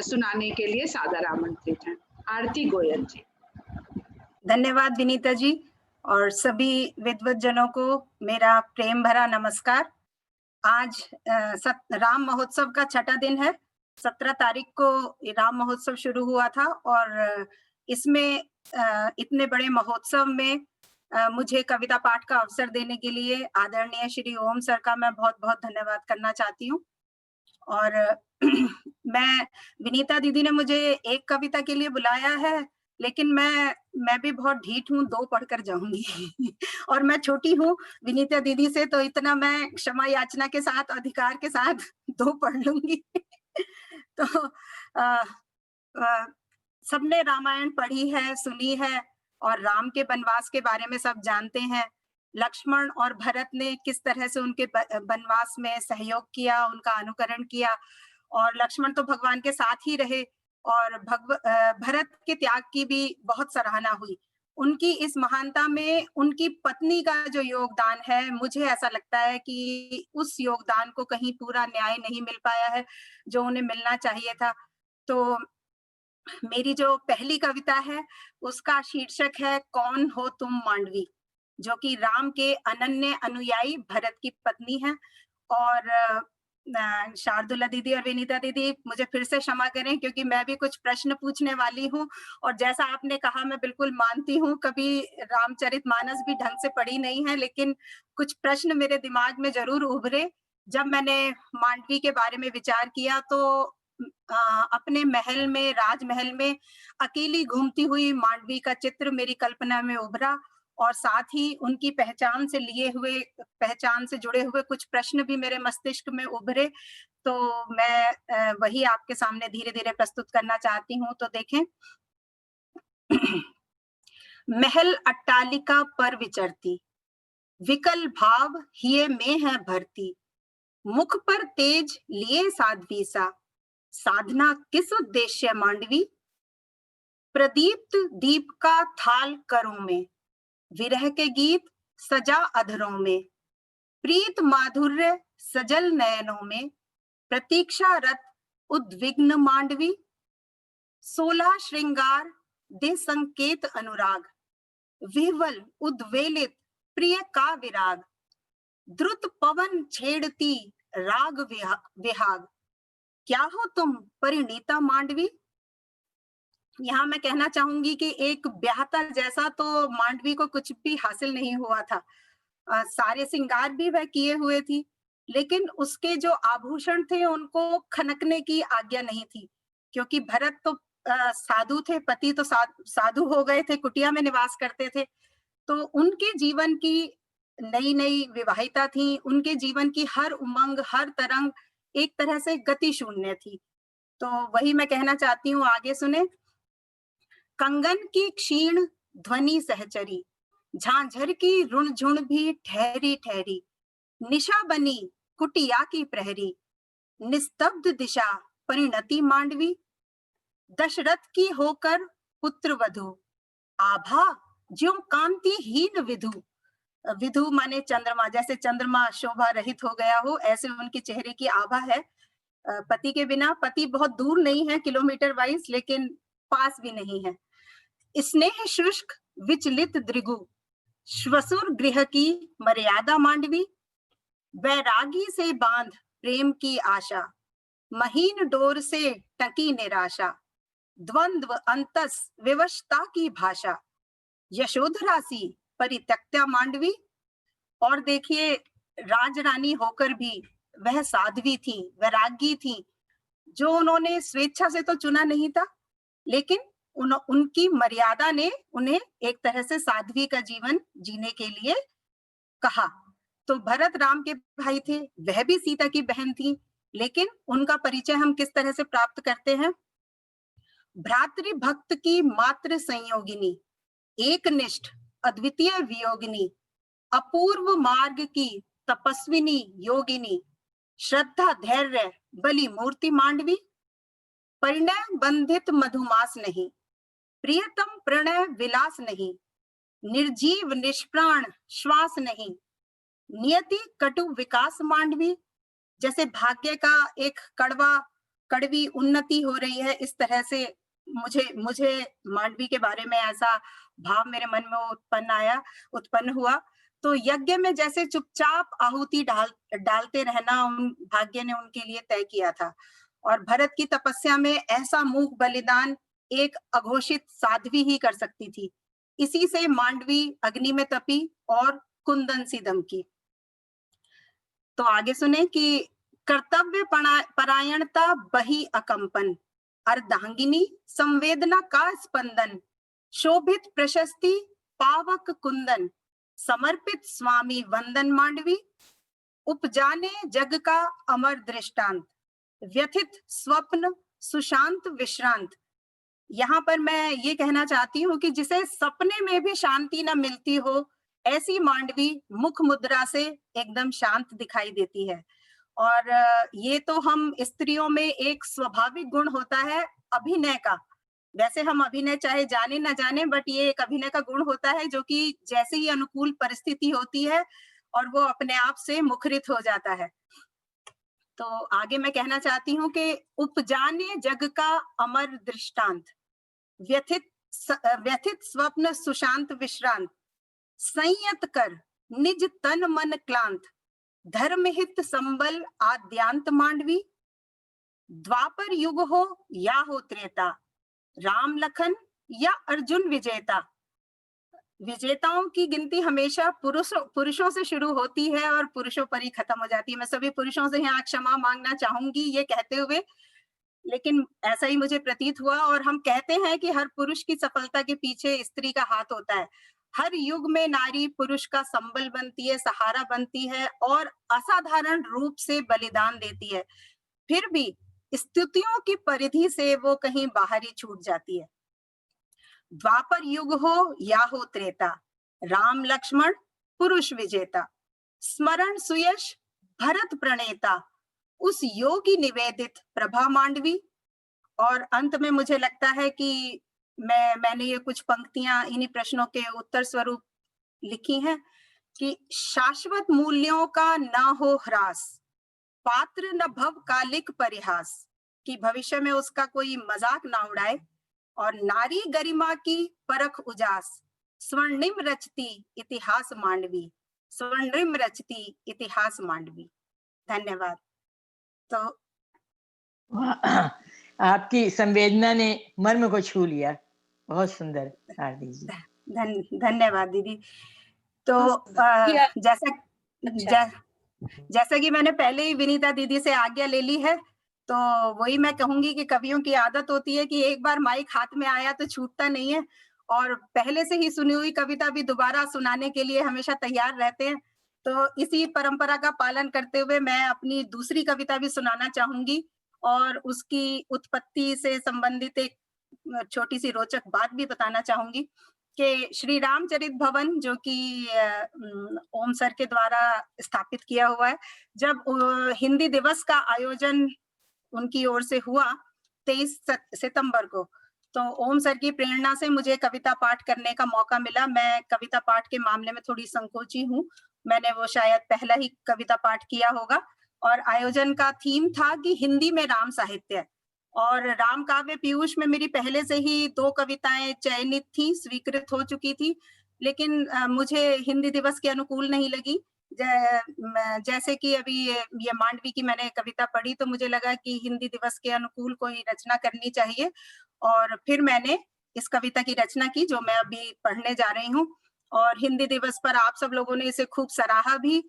सुनाने के लिए सादर आमंत्रित हैं। आरती गोयल जी। धन्यवाद विनीता जी, और सभी विद्वत जनों को मेरा प्रेम भरा नमस्कार। आज राम महोत्सव का छठा दिन है। 17 तारीख को राम महोत्सव शुरू हुआ था और इसमें इतने बड़े महोत्सव में मुझे कविता पाठ का अवसर देने के लिए आदरणीय श्री ओम सर का मैं बहुत बहुत धन्यवाद करना चाहती हूँ। और मैं, विनीता दीदी ने मुझे एक कविता के लिए बुलाया है, लेकिन मैं भी बहुत ढीठ हूँ, 2 पढ़कर जाऊंगी। और मैं छोटी हूँ विनीता दीदी से, तो इतना मैं क्षमा याचना के साथ, अधिकार के साथ 2 पढ़ लूंगी। तो सबने रामायण पढ़ी है, सुनी है, और राम के वनवास के बारे में सब जानते हैं। लक्ष्मण और भरत ने किस तरह से उनके वनवास में सहयोग किया, उनका अनुकरण किया, और लक्ष्मण तो भगवान के साथ ही रहे, और भरत के त्याग की भी बहुत सराहना हुई। उनकी इस महानता में उनकी पत्नी का जो योगदान है, मुझे ऐसा लगता है कि उस योगदान को कहीं पूरा न्याय नहीं मिल पाया है जो उन्हें मिलना चाहिए था। तो मेरी जो पहली कविता है उसका शीर्षक है कौन हो तुम मांडवी, जो कि राम के अनन्य अनुयायी भरत की पत्नी है। और शार्दुला दीदी और विनीता दीदी मुझे फिर से क्षमा करें क्योंकि मैं भी कुछ प्रश्न पूछने वाली हूँ, और जैसा आपने कहा मैं बिल्कुल मानती हूँ, कभी रामचरितमानस भी ढंग से पढ़ी नहीं है, लेकिन कुछ प्रश्न मेरे दिमाग में जरूर उभरे जब मैंने मांडवी के बारे में विचार किया। तो अपने महल में, राजमहल में अकेली घूमती हुई मांडवी का चित्र मेरी कल्पना में उभरा, और साथ ही उनकी पहचान से जुड़े हुए कुछ प्रश्न भी मेरे मस्तिष्क में उभरे। तो मैं वही आपके सामने धीरे धीरे प्रस्तुत करना चाहती हूँ। तो देखें, महल अट्टालिका पर विचरती, विकल भाव हिये में है भरती, मुख पर तेज लिए साध्वी सा, साधना किस उद्देश्य मांडवी, प्रदीप्त दीप का थाल करों में, विरह के गीत सजा अधरों में, प्रीत माधुर्य सजल नयनों में, प्रतीक्षा रत उद्विग्न मांडवी, 16 श्रृंगार दे संकेत अनुराग, विह्वल उद्वेलित प्रिय का विराग, द्रुत पवन छेड़ती राग विहाग, क्या हो तुम परिणीता मांडवी। यहाँ मैं कहना चाहूंगी कि एक ब्याहता जैसा तो मांडवी को कुछ भी हासिल नहीं हुआ था। सारे श्रृंगार भी वह किए हुए थी, लेकिन उसके जो आभूषण थे उनको खनकने की आज्ञा नहीं थी, क्योंकि भरत तो साधु थे, पति तो साधु हो गए थे, कुटिया में निवास करते थे। तो उनके जीवन की नई नई विवाहिता थी, उनके जीवन की हर उमंग, हर तरंग एक तरह से गति शून्य थी। तो वही मैं कहना चाहती हूँ, आगे सुने। कंगन की क्षीण ध्वनि सहचरी, झांझर की रुणझुण भी ठहरी ठहरी, निशा बनी कुटिया की प्रहरी, निस्तब्ध दिशा परिणति मांडवी, दशरथ की होकर पुत्र वधु, आभा ज्यों कांति हीन विधु। विधु माने चंद्रमा, जैसे चंद्रमा शोभा रहित हो गया हो, ऐसे उनके चेहरे की आभा है। पति के बिना, पति बहुत दूर नहीं है किलोमीटर वाइज, लेकिन पास भी नहीं है। स्नेह शुष्क विचलित दृगु, श्वसुर गृह की मर्यादा मांडवी, वैरागी से बांध प्रेम की आशा, महीन डोर से टकी निराशा, द्वंद्व अंतस विवशता की भाषा, यशोधरा सी परित्यक्त्या मांडवी। और देखिए, राजरानी होकर भी वह साध्वी थी, वैरागी थी, जो उन्होंने स्वेच्छा से तो चुना नहीं था, लेकिन उनकी मर्यादा ने उन्हें एक तरह से साध्वी का जीवन जीने के लिए कहा। तो भरत राम के भाई थे, वह भी सीता की बहन थी, लेकिन उनका परिचय हम किस तरह से प्राप्त करते हैं। भ्रातृभक्त की मात्र संयोगिनी, एकनिष्ठ अद्वितीय वियोगिनी, अपूर्व मार्ग की तपस्विनी योगिनी, श्रद्धा धैर्य बलि मूर्ति मांडवी, परिणय बंधित मधुमास नहीं, प्रियतम प्रणय विलास नहीं, निर्जीव निष्प्राण श्वास नहीं, नियति कटु विकास मांडवी। जैसे भाग्य का एक कड़वी उन्नति हो रही है, इस तरह से मुझे मांडवी के बारे में ऐसा भाव मेरे मन में उत्पन्न हुआ। तो यज्ञ में जैसे चुपचाप आहुति डालते रहना भाग्य ने उनके लिए तय किया था, और भरत की तपस्या में ऐसा मूक बलिदान एक अघोषित साध्वी ही कर सकती थी। इसी से मांडवी अग्नि में तपी और कुंदन सी दमकी। तो आगे सुने कि कर्तव्य परायणता बही अकंपन, अर्धांगिनी संवेदना का स्पंदन, शोभित प्रशस्ति पावक कुंदन, समर्पित स्वामी वंदन मांडवी, उपजाने जग का अमर दृष्टांत, व्यथित स्वप्न सुशांत विश्रांत। यहाँ पर मैं ये कहना चाहती हूँ कि जिसे सपने में भी शांति न मिलती हो, ऐसी मांडवी मुख मुद्रा से एकदम शांत दिखाई देती है। और ये तो हम स्त्रियों में एक स्वाभाविक गुण होता है, अभिनय का, वैसे हम अभिनय चाहे जाने ना जाने, बट ये एक अभिनय का गुण होता है जो कि जैसे ही अनुकूल परिस्थिति होती है और वो अपने आप से मुखरित हो जाता है। तो आगे मैं कहना चाहती हूँ कि उपजाने जग का अमर दृष्टांत, व्यथित स्वप्न सुशांत विश्रांत, संयत कर निज तन मन क्लांत, धर्महित संबल आद्यांत मांडवी, द्वापर युग हो या हो त्रेता, राम लखन या अर्जुन विजेता। विजेताओं की गिनती हमेशा पुरुषों से शुरू होती है और पुरुषों पर ही खत्म हो जाती है। मैं सभी पुरुषों से यहाँ क्षमा मांगना चाहूंगी ये कहते हुए, लेकिन ऐसा ही मुझे प्रतीत हुआ। और हम कहते हैं कि हर पुरुष की सफलता के पीछे स्त्री का हाथ होता है। हर युग में नारी पुरुष का संबल बनती है, सहारा बनती है और असाधारण रूप से बलिदान देती है। फिर भी स्थितियों की परिधि से वो कहीं बाहर ही छूट जाती है। द्वापर युग हो या हो त्रेता, राम लक्ष्मण पुरुष विजेता, स्मरण सुयश भरत प्रणेता, उस योगी निवेदित प्रभा मांडवी। और अंत में मुझे लगता है कि मैंने ये कुछ पंक्तियां इन्हीं प्रश्नों के उत्तर स्वरूप लिखी हैं कि शाश्वत मूल्यों का न हो ह्रास, पात्र न भव कालिक परिहास, कि भविष्य में उसका कोई मजाक ना उड़ाए, और नारी गरिमा की परख उजास, स्वर्णिम रचती इतिहास मांडवी, स्वर्णिम रचती इतिहास मांडवी। धन्यवाद। तो आपकी संवेदना ने मर्म को छू लिया, बहुत सुंदर आरती जी। धन्यवाद दीदी। तो जैसा कि मैंने पहले ही विनीता दीदी से आज्ञा ले ली है, तो वही मैं कहूंगी कि कवियों की आदत होती है कि एक बार माइक हाथ में आया तो छूटता नहीं है, और पहले से ही सुनी हुई कविता भी दोबारा सुनाने के लिए हमेशा तैयार रहते हैं। तो इसी परंपरा का पालन करते हुए मैं अपनी दूसरी कविता भी सुनाना चाहूंगी और उसकी उत्पत्ति से संबंधित एक छोटी सी रोचक बात भी बताना चाहूंगी कि श्री रामचरित भवन, जो कि ओम सर के द्वारा स्थापित किया हुआ है, जब हिंदी दिवस का आयोजन उनकी ओर से हुआ 23 सितंबर को, तो ओम सर की प्रेरणा से मुझे कविता पाठ करने का मौका मिला। मैं कविता पाठ के मामले में थोड़ी संकोची हूँ, मैंने वो शायद पहला ही कविता पाठ किया होगा। और आयोजन का थीम था कि हिंदी में राम साहित्य, और राम काव्य पीयूष में मेरी पहले से ही 2 कविताएं चयनित थी, स्वीकृत हो चुकी थी, लेकिन मुझे हिंदी दिवस के अनुकूल नहीं लगी। जैसे कि अभी ये मांडवी की मैंने कविता पढ़ी, तो मुझे लगा कि हिंदी दिवस के अनुकूल कोई रचना करनी चाहिए, और फिर मैंने इस कविता की रचना की जो मैं अभी पढ़ने जा रही हूँ। और हिंदी दिवस पर आप सब लोगों ने इसे खूब सराहा भी,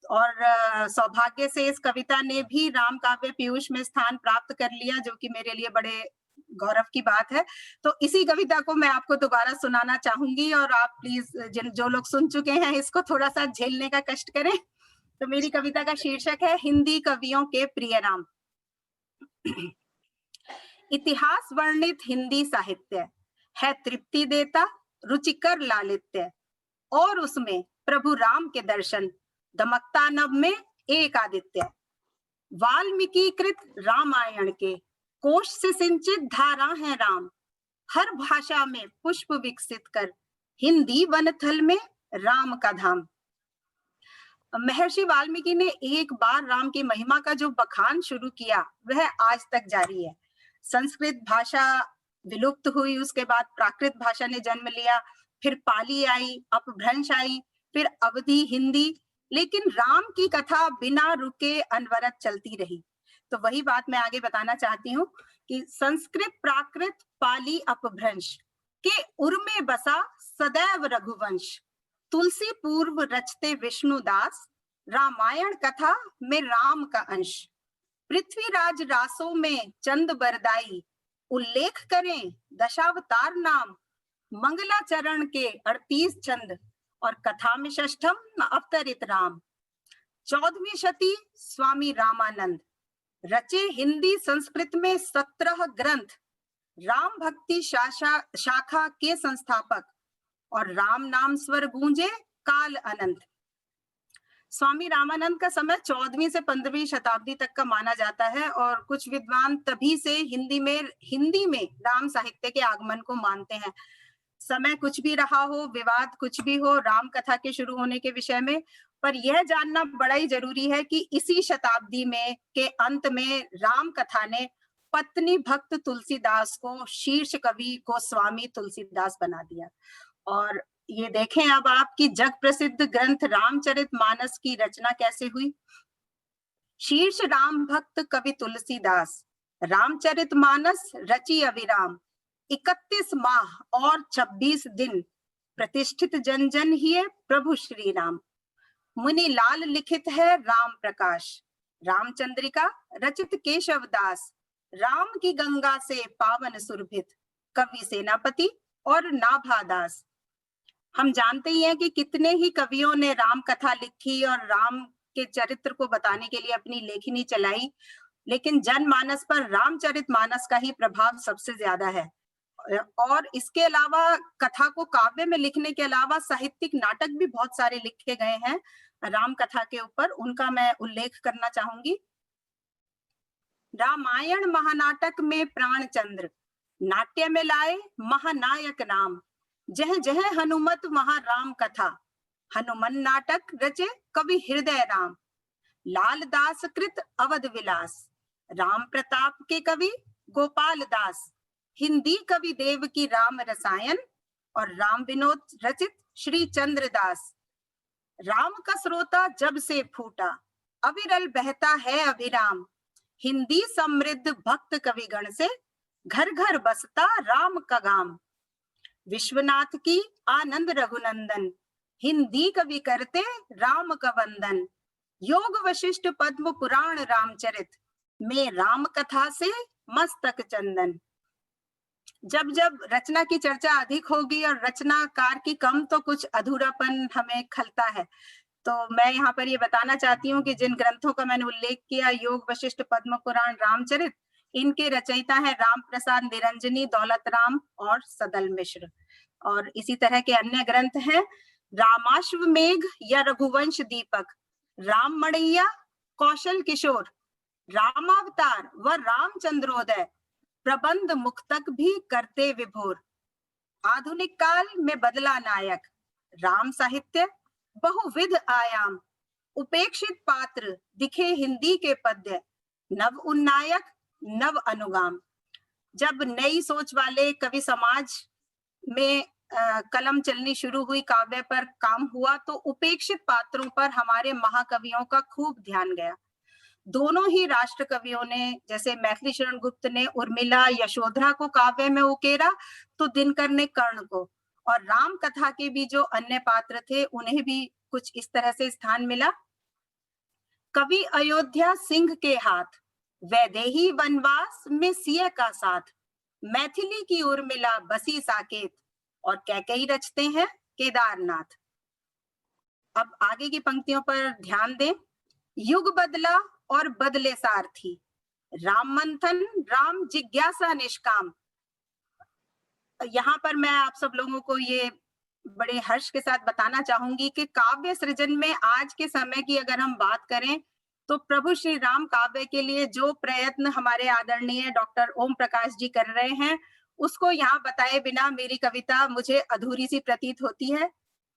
और सौभाग्य से इस कविता ने भी राम काव्य पीयूष में स्थान प्राप्त कर लिया, जो कि मेरे लिए बड़े गौरव की बात है। तो इसी कविता को मैं आपको दोबारा सुनाना चाहूंगी, और आप प्लीज जो लोग सुन चुके हैं इसको थोड़ा सा झेलने का कष्ट करें। तो मेरी कविता का शीर्षक है हिंदी कवियों के प्रिय राम। इतिहास वर्णित हिंदी साहित्य है तृप्ति देता, रुचिकर लालित्य, और उसमें प्रभु राम के दर्शन, दमकता नभ में एक आदित्य। वाल्मीकि कृत रामायण के कोश से सिंचित धारा है राम, हर भाषा में पुष्प विकसित कर हिंदी वनथल में राम का धाम। महर्षि वाल्मीकि ने एक बार राम की महिमा का जो बखान शुरू किया वह आज तक जारी है। संस्कृत भाषा विलुप्त हुई, उसके बाद प्राकृत भाषा ने जन्म लिया, फिर पाली आई, अपभ्रंश आई, फिर अवधी हिंदी, लेकिन राम की कथा बिना रुके अनवरत चलती रही। तो वही बात मैं आगे बताना चाहती हूँ कि संस्कृत प्राकृत पाली अपभ्रंश के उर में बसा सदैव रघुवंश, तुलसी पूर्व रचते विष्णुदास, रामायण कथा में राम का अंश। पृथ्वीराज रासों में चंद बरदाई, उल्लेख करें दशावतार नाम, मंगलाचरण के 38 छंद, और कथा में षष्ठम अवतरित राम। 14वीं शती स्वामी रामानंद, रचे हिंदी संस्कृत में 17 ग्रंथ, राम भक्ति शाखा के संस्थापक, और राम नाम स्वर गूंजे काल अनंत। स्वामी रामानंद का समय 14वीं से 15वीं शताब्दी तक का माना जाता है और कुछ विद्वान तभी से हिंदी में राम साहित्य के आगमन को मानते हैं। समय कुछ भी रहा हो, विवाद कुछ भी हो राम कथा के शुरू होने के विषय में, पर यह जानना बड़ा ही जरूरी है कि इसी शताब्दी में के अंत में राम कथा ने पत्नी भक्त तुलसीदास को शीर्ष कवि गोस्वामी तुलसीदास बना दिया। और ये देखें अब आपकी जग प्रसिद्ध ग्रंथ रामचरितमानस की रचना कैसे हुई। शीर्ष राम भक्त कवि तुलसीदास, रामचरितमानस रची अविराम, 31 माह और 26 दिन, प्रतिष्ठित जन जन ही प्रभु श्री राम। मुनि लाल लिखित है राम प्रकाश, रामचंद्रिका रचित केशव दास, राम की गंगा से पावन सुरभित, कवि सेनापति और नाभादास। हम जानते ही हैं कि कितने ही कवियों ने राम कथा लिखी और राम के चरित्र को बताने के लिए अपनी लेखनी चलाई, लेकिन जनमानस पर रामचरितमानस का ही प्रभाव सबसे ज्यादा है। और इसके अलावा कथा को काव्य में लिखने के अलावा साहित्यिक नाटक भी बहुत सारे लिखे गए हैं राम कथा के ऊपर, उनका मैं उल्लेख करना चाहूंगी। रामायण महानाटक में प्राणचंद्र, नाट्य में लाए महानायक राम, जह जह हनुमत वहां राम कथा, हनुमान नाटक रचे कवि हृदय राम, लाल दास कृत अवध विलास, राम प्रताप के कवि गोपाल दास, हिंदी कवि देव की राम रसायन और राम विनोद रचित श्री चंद्रदास। राम का स्रोता जब से फूटा, अविरल बहता है अभिराम, हिंदी समृद्ध भक्त कवि गण से घर घर बसता राम का गाम। विश्वनाथ की आनंद रघुनंदन, हिंदी कवि करते राम का वंदन, योग वशिष्ठ पद्म पुराण रामचरित, में राम कथा से मस्तक चंदन। जब जब रचना की चर्चा अधिक होगी और रचनाकार की कम, तो कुछ अधूरापन हमें खलता है। तो मैं यहाँ पर ये बताना चाहती हूँ कि जिन ग्रंथों का मैंने उल्लेख किया, योग वशिष्ठ पद्म पुराण रामचरित, इनके रचयिता है राम प्रसाद निरंजनी, दौलत राम और सदल मिश्र। और इसी तरह के अन्य ग्रंथ हैं रामाश्वमेघ या रघुवंश दीपक, राम मणैया, कौशल किशोर, रामावतार व रामचंद्रोदय, प्रबंध मुक्तक भी करते विभोर। आधुनिक काल में बदला नायक, राम साहित्य बहुविध आयाम, उपेक्षित पात्र दिखे हिंदी के पद्य, नव उन्नायक नव अनुगाम। जब नई सोच वाले कवि समाज में कलम चलनी शुरू हुई, काव्य पर काम हुआ, तो उपेक्षित पात्रों पर हमारे महाकवियों का खूब ध्यान गया। दोनों ही राष्ट्र कवियों ने, जैसे मैथिली शरण गुप्त ने उर्मिला यशोधरा को काव्य में उकेरा, तो दिनकर ने कर्ण को, और राम कथा के भी जो अन्य पात्र थे उन्हें भी कुछ इस तरह से स्थान मिला। कवि अयोध्या सिंह के हाथ, वैदेही वनवास में सिया का साथ, मैथिली की उर्मिला बसी साकेत, और कैकेयी रचते हैं केदारनाथ। अब आगे की पंक्तियों पर ध्यान दें। युग बदला और बदले सारथी, राम मंथन राम जिज्ञासा निष्काम। यहाँ पर मैं आप सब लोगों को ये बड़े हर्ष के साथ बताना चाहूंगी कि काव्य सृजन में आज के समय की अगर हम बात करें, तो प्रभु श्री राम काव्य के लिए जो प्रयत्न हमारे आदरणीय डॉक्टर ओम प्रकाश जी कर रहे हैं, उसको यहाँ बताए बिना मेरी कविता मुझे अधूरी सी प्रतीत होती है।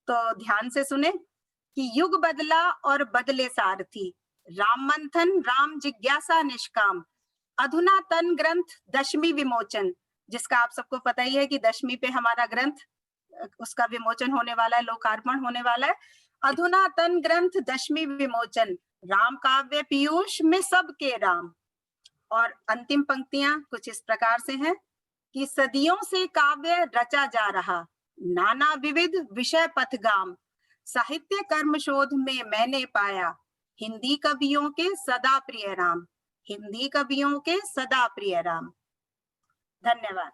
तो ध्यान से सुने कि युग बदला और बदले सारथी, राम मंथन राम जिज्ञासा निष्काम, अधुनातन ग्रंथ दशमी विमोचन, जिसका आप सबको पता ही है कि दशमी पे हमारा ग्रंथ, उसका विमोचन होने वाला है, लोकार्पण होने वाला है। अधुनातन ग्रंथ दशमी विमोचन, राम काव्य पीयूष में सबके राम। और अंतिम पंक्तियां कुछ इस प्रकार से हैं कि सदियों से काव्य रचा जा रहा, नाना विविध विषय पथगाम, साहित्य कर्म शोध में मैंने पाया, हिंदी कवियों के सदा प्रिय राम, हिंदी कवियों के सदा प्रिय राम। धन्यवाद।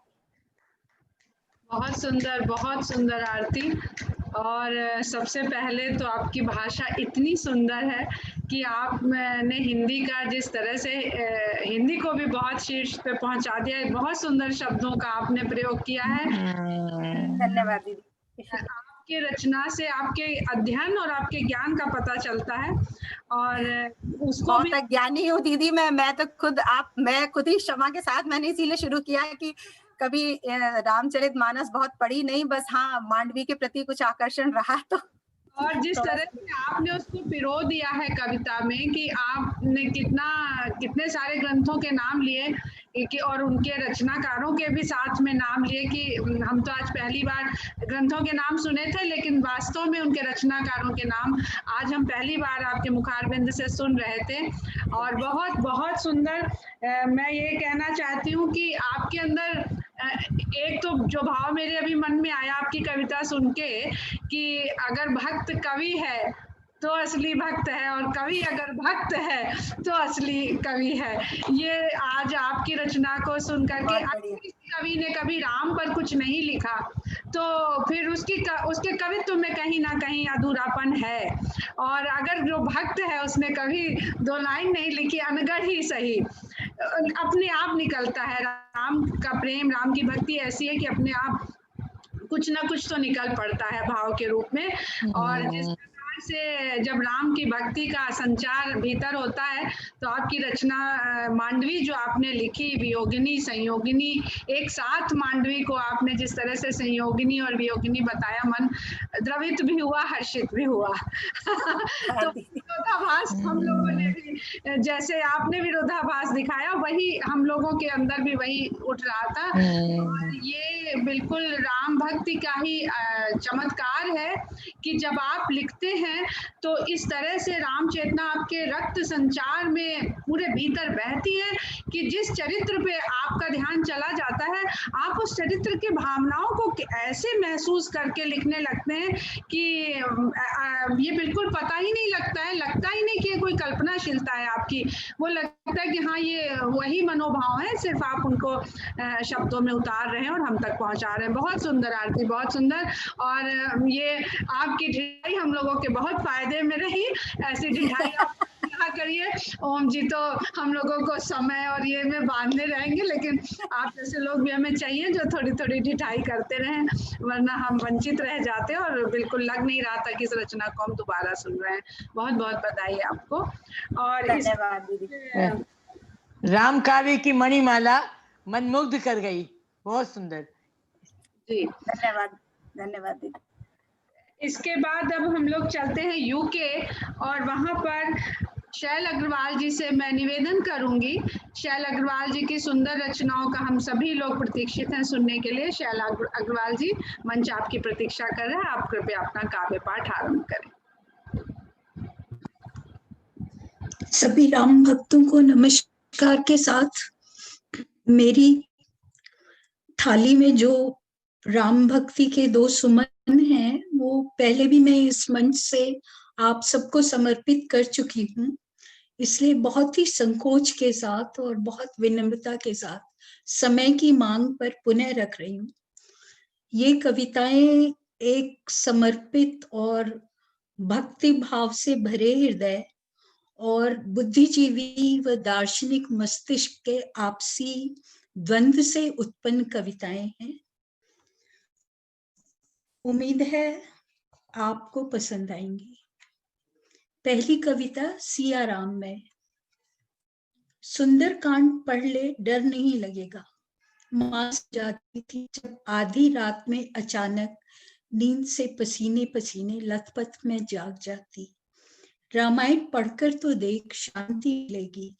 बहुत सुंदर आरती। और सबसे पहले तो आपकी भाषा इतनी सुंदर है कि आपने हिंदी का जिस तरह से हिंदी को भी बहुत शीर्ष पे पहुंचा दिया है। बहुत सुंदर शब्दों का आपने प्रयोग किया है। धन्यवाद दीदी। आप आपके रचना से आपके अध्ययन और आपके ज्ञान का पता चलता है। और उसको भी बहुत ज्ञानी हूँ दीदी मैं तो खुद मैं खुद ही क्षमा के साथ मैंने इसीलिए शुरू किया है कि कभी रामचरितमानस बहुत पढ़ी नहीं, बस हाँ मांडवी के प्रति कुछ आकर्षण रहा तो। और जिस तरह से आपने उसको पिरो दिया है कविता में कि आपने कितने सारे ग्रंथों के नाम लिए कि और उनके रचनाकारों के भी साथ में नाम लिए कि हम तो आज पहली बार ग्रंथों के नाम सुने थे, लेकिन वास्तव में उनके रचनाकारों के नाम आज हम पहली बार आपके मुखारबिंद से सुन रहे थे। और बहुत बहुत सुंदर। मैं ये कहना चाहती हूँ कि आपके अंदर एक तो जो भाव मेरे अभी मन में आया आपकी कविता सुन के कि अगर भक्त कवि है तो असली भक्त है, और कवि अगर भक्त है तो असली कवि है। ये आज आपकी रचना को सुन करके, किसी कवि ने कभी राम पर कुछ नहीं लिखा तो फिर उसके कवित्व में कहीं ना कहीं अधूरापन है। और अगर जो भक्त है उसने कभी 2 लाइन नहीं लिखी, अनगढ़ ही सही, अपने आप निकलता है। राम का प्रेम, राम की भक्ति ऐसी है कि अपने आप कुछ ना कुछ तो निकल पड़ता है भाव के रूप में। और जिस प्रकार से जब राम की भक्ति का संचार भीतर होता है तो आपकी रचना मांडवी जो आपने लिखी, वियोगिनी संयोगिनी, एक साथ मांडवी को आपने जिस तरह से संयोगिनी और वियोगिनी बताया, मन द्रवित भी हुआ, हर्षित भी हुआ। तो विरोधाभास हम लोगों ने भी, जैसे आपने विरोधाभास दिखाया, वही हम लोगों के अंदर भी वही उठ रहा था। और ये बिल्कुल राम भक्ति का ही चमत्कार है कि जब आप लिखते हैं तो इस तरह से राम चेतना आपके रक्त संचार में पूरे भीतर बहती है कि जिस चरित्र पे आपका ध्यान चला जाता है, आप उस चरित्र के भावनाओं को ऐसे महसूस करके लिखने लगते हैं कि ये बिल्कुल पता ही नहीं लगता ही नहीं कि ये कोई कल्पनाशीलता है आपकी। वो लगता है कि हाँ ये वही मनोभाव है, सिर्फ आप उनको शब्दों में उतार रहे हैं और हम तक पहुंचा रहे हैं। बहुत सुंदर आरती, बहुत सुंदर। और ये आपकी ढिठाई हम लोगों के बहुत फायदे में रही। ऐसी ढिठाई आप किया करिए। ओम जी तो हम लोगों को समय और ये में बांधने रहेंगे, लेकिन आप जैसे लोग भी हमें चाहिए जो थोड़ी थोड़ी ढिठाई करते रहें, वरना हम वंचित रह जाते और बिल्कुल लग नहीं रहा था कि इस रचना को हम दोबारा सुन रहे हैं। बहुत बहुत बधाई आपको। और धन्यवाद दीदी। राम काव्य की मणिमाला मन मुग्ध कर गई, बहुत सुंदर जी। धन्यवाद धन्यवाद दीदी। इसके बाद अब हम लोग चलते हैं यूके, और वहां पर शैल अग्रवाल जी से मैं निवेदन करूंगी। शैल अग्रवाल जी की सुंदर रचनाओं का हम सभी लोग प्रतीक्षित हैं सुनने के लिए। शैल अग्रवाल जी, मंच आपकी प्रतीक्षा कर रहा है, आप कृपया अपना काव्य पाठ आरंभ करें। सभी राम भक्तों को नमस्कार के साथ, मेरी थाली में जो राम भक्ति के 2 सुमन हैं वो पहले भी मैं इस मंच से आप सबको समर्पित कर चुकी हूँ, इसलिए बहुत ही संकोच के साथ और बहुत विनम्रता के साथ समय की मांग पर पुनः रख रही हूँ। ये कविताएं एक समर्पित और भक्ति भाव से भरे हृदय और बुद्धिजीवी व दार्शनिक मस्तिष्क के आपसी द्वंद्व से उत्पन्न कविताएं हैं। उम्मीद है आपको पसंद आएंगी। पहली कविता सिया राम में। सुंदर कांड पढ़ ले, डर नहीं लगेगा। मां जाती थी जब आधी रात में अचानक नींद से पसीने पसीने लथपथ में जाग जाती। रामायण पढ़कर तो देख, शांति मिलेगी।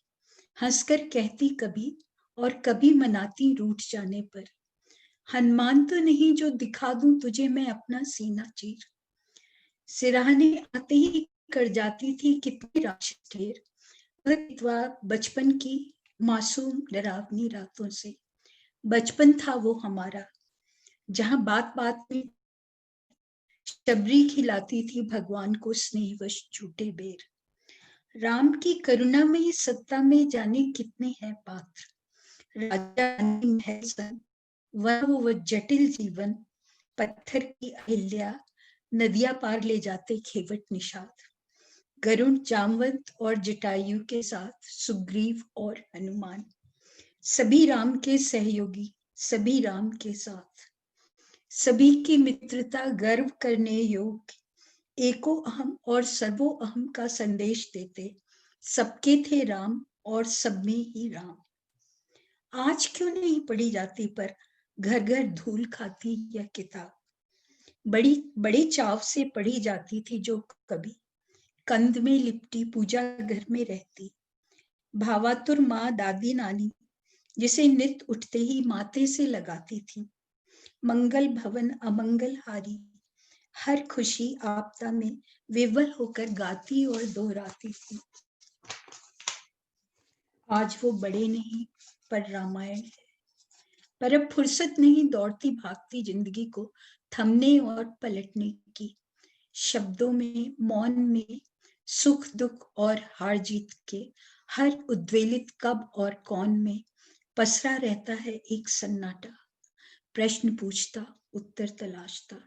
हंसकर कहती कभी और कभी मनाती रूठ जाने पर। हनुमान तो नहीं जो दिखा दूं तुझे मैं अपना सीना चीर। सिराहने आते ही कर जाती थी कितने राक्षस ढेर। बचपन की मासूम डरावनी रातों से। बचपन था वो हमारा जहां बात बात में शबरी खिलाती थी भगवान को स्नेहवश झूठे बेर। राम की करुणा में सत्ता में जाने कितने हैं पात्र। राजा महल सन वो जटिल जीवन, पत्थर की अहिल्या, नदियां पार ले जाते खेवट निषाद। गरुड़, जामवंत और जटायु के साथ सुग्रीव और हनुमान, सभी राम के सहयोगी, सभी राम के साथ। सभी की मित्रता गर्व करने योग्य, एको अहम और सर्वो अहम का संदेश देते, सबके थे राम और सब में ही राम। आज क्यों नहीं पढ़ी जाती पर घर घर धूल खाती यह किताब, बड़े चाव से पढ़ी जाती थी जो कभी कंद में लिपटी पूजा घर में रहती। भावातुर माँ दादी नानी जिसे नित उठते ही माथे से लगाती थी। मंगल भवन अमंगल हारी, हर खुशी आपदा में विवल होकर गाती और दोहराती थी। आज वो बड़े नहीं पर रामायण है, पर अब फुर्सत नहीं दौड़ती भागती जिंदगी को थमने और पलटने की। शब्दों में, मौन में, सुख दुख और हार जीत के हर उद्वेलित कब और कौन में पसरा रहता है एक सन्नाटा, प्रश्न पूछता उत्तर तलाशता।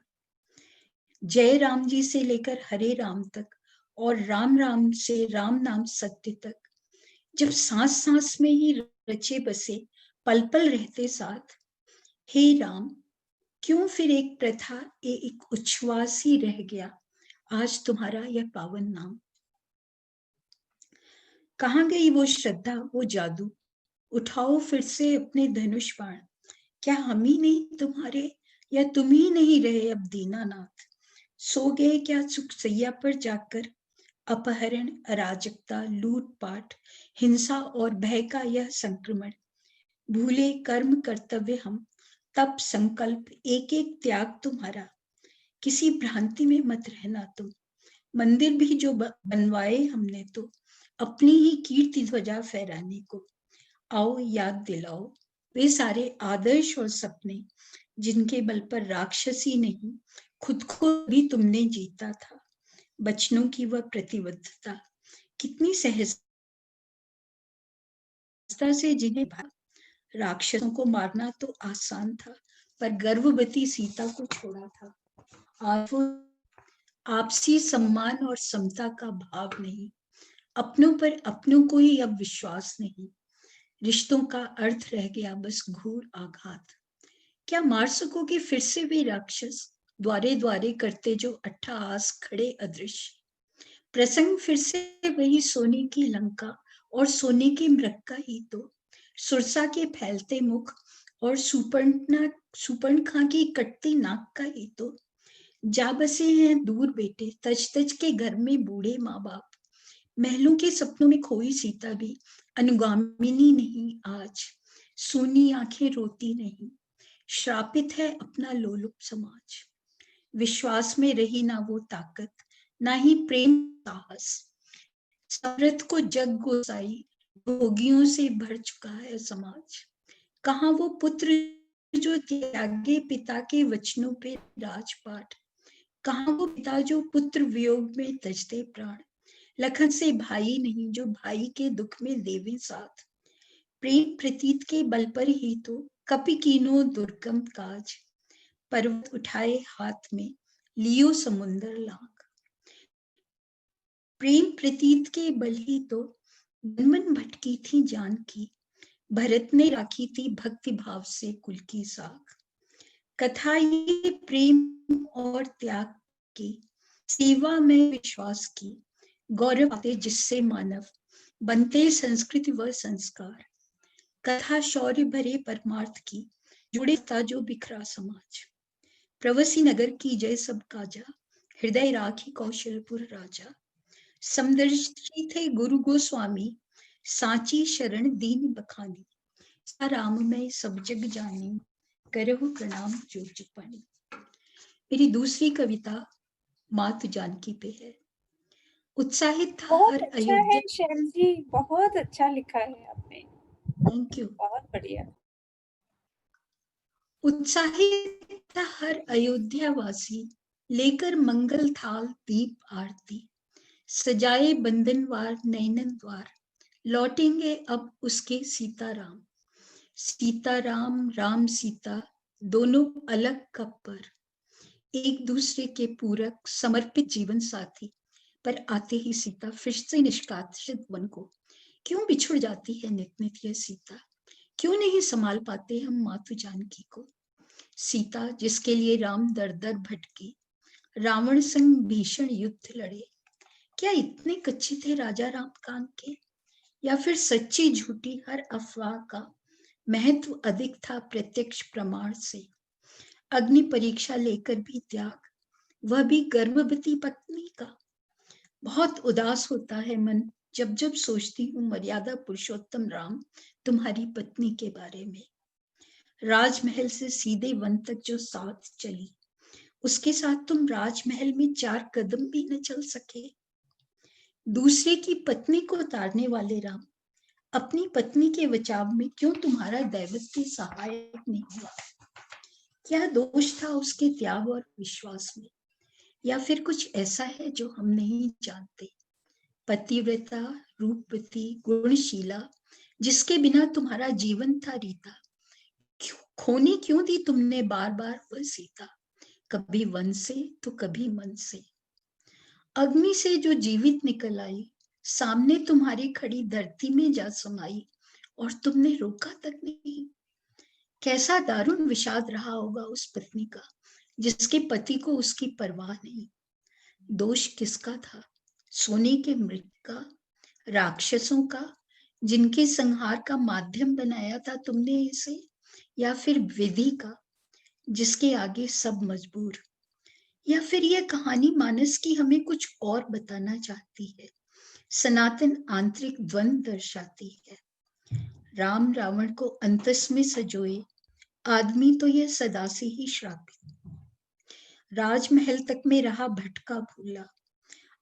जय राम जी से लेकर हरे राम तक और राम राम से राम नाम सत्य तक, जब सांस सांस में ही रचे बसे पल पल रहते साथ, हे राम क्यों फिर एक प्रथा एक उच्छ्वास ही रह गया आज तुम्हारा यह पावन नाम। कहाँ गई वो श्रद्धा वो जादू, उठाओ फिर से अपने धनुष बाण, क्या हम ही नहीं तुम्हारे या तुम ही नहीं रहे अब दीनानाथ। सो गए क्या सुख सैया पर जाकर, अपहरण अराजकता लूटपाट हिंसा और भय का यह संक्रमण, भूले कर्म कर्तव्य हम तप संकल्प एक एक त्याग तुम्हारा, किसी भ्रांति में मत रहना तुम। मंदिर भी जो बनवाए हमने तो अपनी ही कीर्ति ध्वजा फहराने को, आओ याद दिलाओ वे सारे आदर्श और सपने जिनके बल पर राक्षसी नहीं खुद को भी तुमने जीता था। बचनों की वह प्रतिबद्धता कितनी सहजता से जिन्हें राक्षसों को मारना तो आसान था, पर गर्भवती सीता को छोड़ा था। आज वो आपसी सम्मान और समता का भाव नहीं, अपनों पर अपनों को ही अब विश्वास नहीं, रिश्तों का अर्थ रह गया बस घूर आघात। क्या मार सकोगे फिर से वे राक्षस द्वारे द्वारे करते जो अट्टहास खड़े अदृश्य, प्रसंग फिर से वही सोने की लंका और सोने के मृग का ही तो, सुरसा के फैलते मुख और सुपर्णखा की कटती नाक का ही तो, जा बसे हैं दूर बेटे तज तज के घर में बूढ़े माँ बाप, महलों के सपनों में खोई सीता भी अनुगामिनी नहीं आज, सूनी आंखें रोती नहीं, श्रापित है अपना लोलुप समाज। विश्वास में रही ना वो ताकत ना ही प्रेम साहस, समृद्ध को जग गोसाई भोगियों से भर चुका है समाज। कहाँ वो पुत्र जो त्यागे पिता के वचनों पे राजपाट, कहाँ वो पिता जो पुत्र वियोग में तजते प्राण, लखन से भाई नहीं जो भाई के दुख में देवे साथ, प्रेम प्रतीत के बल पर ही तो कपि कीनो दुर्गम काज, पर्वत उठाए हाथ में लियो समुंदर लांग। प्रेम प्रतीत के बल ही तो मन भटकी थी जानकी, भरत ने राखी थी भक्ति भाव से कुल की साख। कथा ये प्रेम और त्याग की, सेवा में विश्वास की, गौरव आते जिससे मानव बनते संस्कृति व संस्कार। कथा शौर्य भरे परमार्थ की, जुड़े था जो बिखरा समाज। प्रवसी नगर की जय सब काजा, हृदय राखी कौशलपुर राजा। समदर्शी थे गुरु गोस्वामी, सांची शरण दीन बखानी, राम में सब जग जानी, करहु प्रणाम जो जग पानी। मेरी दूसरी कविता मातु जानकी पे है। उत्साहित था बहुत हर अच्छा अयोध्या। है शैल जी, बहुत अच्छा लिखा है आपने, थैंक यू। बहुत बढ़िया। उत्साहित था हर अयोध्या वासी, लेकर मंगल थाल दीप आरती, सजाए बंधनवार नैनन द्वार, लौटेंगे अब उसके सीताराम। सीताराम राम सीता दोनों अलग कब पर, एक दूसरे के पूरक समर्पित जीवन साथी, पर आते ही सीता फिर से निष्कासित वन को क्यों बिछुड़ जाती है नित नित यह सीता, क्यों नहीं संभाल पाते हम मातु जानकी को। सीता जिसके लिए राम दर दर भटके, रावण संग भीषण युद्ध लड़े, क्या इतने कच्चे थे राजा राम कान के, या फिर सच्ची झूठी हर अफवाह का महत्व अधिक था प्रत्यक्ष प्रमाण से। अग्नि परीक्षा लेकर भी त्याग, वह भी गर्भवती पत्नी का। बहुत उदास होता है मन जब जब सोचती हूँ मर्यादा पुरुषोत्तम राम तुम्हारी पत्नी के बारे में। राजमहल से सीधे वन तक जो साथ चली, उसके साथ तुम राजमहल में 4 कदम भी न चल सके। दूसरे की पत्नी को ताड़ने वाले राम, अपनी पत्नी के बचाव में क्यों तुम्हारा दैवत्य सहायक नहीं हुआ? क्या दोष था उसके त्याग और विश्वास में, या फिर कुछ ऐसा है जो हम नहीं जानते? पतिव्रता, रूपवती, गुणशीला, जिसके बिना तुम्हारा जीवन था रीता, खोने क्यों दी तुमने बार बार वह सीता, कभी वन से तो कभी मन से। अग्नि से जो जीवित निकल आई, सामने तुम्हारी खड़ी धरती में जा समाई, और तुमने रोका तक नहीं। कैसा दारुण विषाद रहा होगा उस पत्नी का, जिसके पति को उसकी परवाह नहीं। दोष किसका था? सोने के मृग का, राक्षसों का, जिनके संहार का माध्यम बनाया था तुमने इसे, या फिर विधि का, जिसके आगे सब मजबूर? या फिर यह कहानी मानस की हमें कुछ और बताना चाहती है, सनातन आंतरिक द्वंद्व दर्शाती है। राम रावण को अंतस में सजोए, आदमी तो यह सदा से ही श्रापित। राजमहल तक में रहा भटका भूला,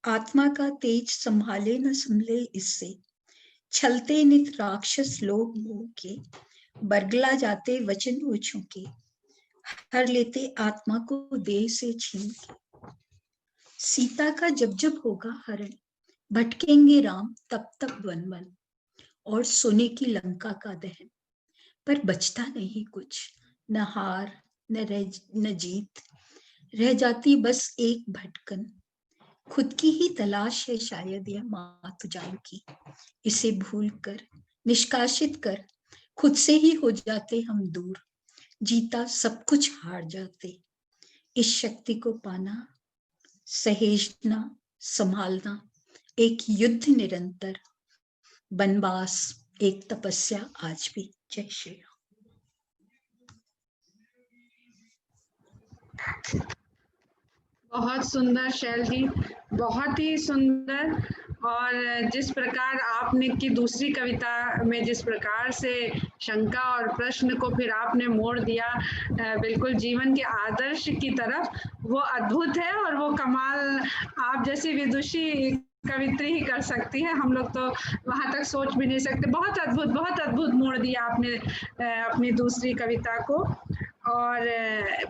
आत्मा का तेज संभाले न संभले इससे। छलते नित राक्षस लोग मोह के, बरगला जाते वचन वो छूके, हर लेते आत्मा को देह से छीन के। सीता का जब जब होगा हरण, भटकेंगे राम तब तब वन वन, और सोने की लंका का दहन। पर बचता नहीं कुछ, न हार न जीत, रह जाती बस एक भटकन। खुद की ही तलाश है शायद यह मात जान की, इसे भूल कर, निष्कासित कर, खुद से ही हो जाते हम दूर, जीता सब कुछ हार जाते। इस शक्ति को पाना, सहेजना, संभालना, एक युद्ध निरंतर, वनवास एक तपस्या आज भी। जय श्री राम। बहुत सुंदर शैल जी, बहुत ही सुंदर। और जिस प्रकार आपने की दूसरी कविता में जिस प्रकार से शंका और प्रश्न को फिर आपने मोड़ दिया बिल्कुल जीवन के आदर्श की तरफ, वो अद्भुत है। और वो कमाल आप जैसी विदुषी कवित्री ही कर सकती है, हम लोग तो वहां तक सोच भी नहीं सकते। बहुत अद्भुत मोड़ दिया आपने अपनी दूसरी कविता को। और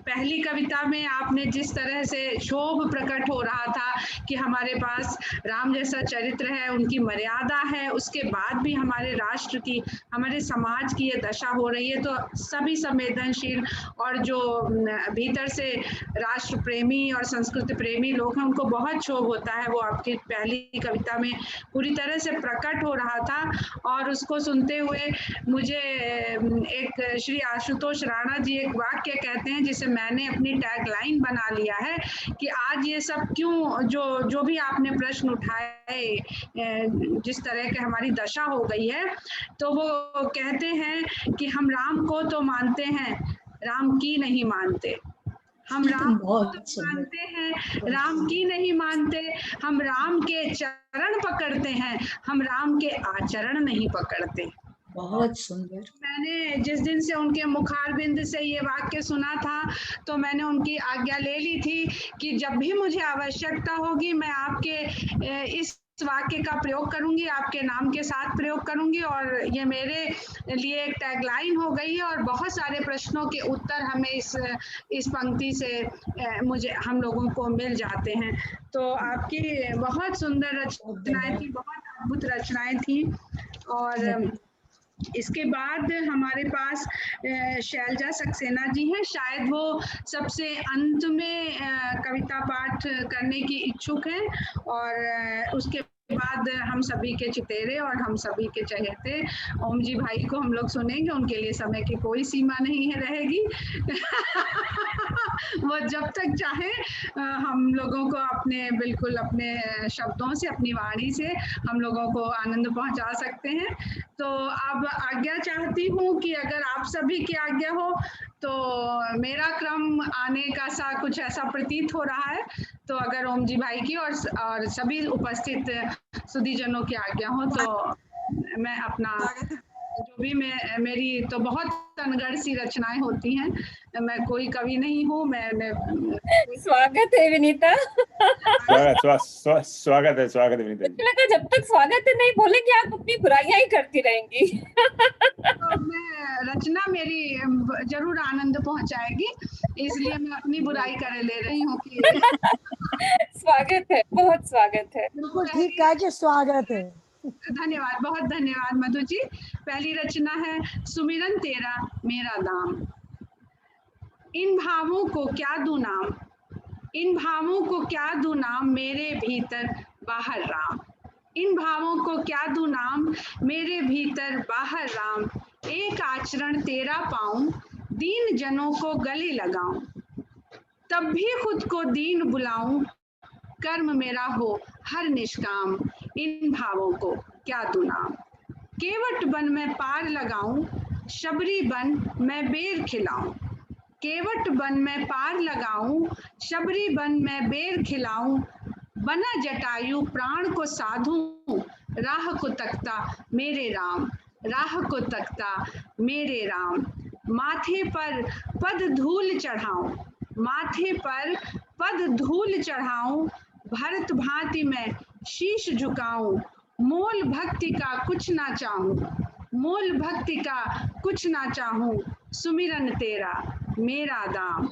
पहली कविता में आपने जिस तरह से शोभ प्रकट हो रहा था कि हमारे पास राम जैसा चरित्र है, उनकी मर्यादा है, उसके बाद भी हमारे राष्ट्र की, हमारे समाज की ये दशा हो रही है, तो सभी संवेदनशील और जो भीतर से राष्ट्र प्रेमी और संस्कृति प्रेमी लोग हैं, उनको बहुत क्षोभ होता है। वो आपकी पहली कविता में पूरी तरह से प्रकट हो रहा था। और उसको सुनते हुए मुझे एक श्री आशुतोष राणा जी एक वाक्य कहते हैं, जिसे मैंने अपनी टैगलाइन बना लिया है कि आज ये सब क्यों, जो भी आपने प्रश्न उठाए, जिस तरह के हमारी दशा हो गई है, तो वो कहते हैं कि हम राम को तो मानते हैं, राम की नहीं मानते। हम राम को तो मानते हैं, राम की नहीं मानते। हम राम के चरण पकड़ते हैं, हम राम के आचरण नहीं पकड़ते। बहुत सुंदर। मैंने जिस दिन से उनके मुखारबिंद से ये वाक्य सुना था, तो मैंने उनकी आज्ञा ले ली थी कि जब भी मुझे आवश्यकता होगी मैं आपके इस वाक्य का प्रयोग करूंगी, आपके नाम के साथ प्रयोग करूंगी। और ये मेरे लिए एक टैगलाइन हो गई है। और बहुत सारे प्रश्नों के उत्तर हमें इस पंक्ति से हम लोगों को मिल जाते हैं। तो आपकी बहुत सुंदर रचनाएं थी, बहुत अद्भुत रचनाएं थी। और इसके बाद हमारे पास शैलजा सक्सेना जी हैं, शायद वो सबसे अंत में कविता पाठ करने की इच्छुक हैं। और उसके बाद हम सभी के चितेरे और हम सभी के चहेते ओम जी भाई को हम लोग सुनेंगे। उनके लिए समय की कोई सीमा नहीं है रहेगी। वो जब तक चाहे हम लोगों को अपने बिल्कुल अपने शब्दों से, अपनी वाणी से हम लोगों को आनंद पहुंचा सकते हैं। तो अब आज्ञा चाहती हूँ कि अगर आप सभी की आज्ञा हो तो मेरा क्रम आने का सा कुछ ऐसा प्रतीत हो रहा है। तो अगर ओम जी भाई की और सभी उपस्थित सुधीजनों की आज्ञा हो तो मैं अपना जो भी मेरी तो बहुत तनगढ़ सी रचनाएं होती हैं। मैं कोई कवि नहीं हूँ। मैं स्वागत है विनीता। स्वागत है विनीता जी। लगा जब तक स्वागत है नहीं बोलेंगे आप अपनी बुराइयां ही करती रहेंगी। तो मैं रचना मेरी जरूर आनंद पहुंचाएगी, इसलिए मैं अपनी बुराई करे ले रही हूँ कि स्वागत है, बहुत स्वागत है। बिल्कुल ठीक कहा कि स्वागत है। धन्यवाद, बहुत धन्यवाद मधु जी। पहली रचना है सुमिरन तेरा मेरा दाम। इन भावों को क्या दूं नाम, इन भावों को क्या दूं नाम, मेरे भीतर बाहर राम। इन भावों को क्या दूं नाम, मेरे भीतर बाहर राम। एक आचरण तेरा पाऊं, दीन जनों को गले लगाऊं। तब भी खुद को दीन बुलाऊं, कर्म मेरा हो हर निष्काम। इन भावों को क्या दूं नाम। केवट बन में पार लगाऊं, शबरी बन मैं बेर खिलाऊं। केवट बन में पार लगाऊं, शबरी बन मैं बेर खिलाऊं। बना जटायु प्राण को साधूं, राह को तकता मेरे राम, राह को तकता मेरे राम। माथे पर पद धूल चढ़ाऊं, माथे पर पद धूल चढ़ाऊं। भरत भांति में शीश झुकाऊं, मोल भक्ति का कुछ ना चाहूं, मोल भक्ति का कुछ ना चाहूं। सुमिरन तेरा मेरा दाम।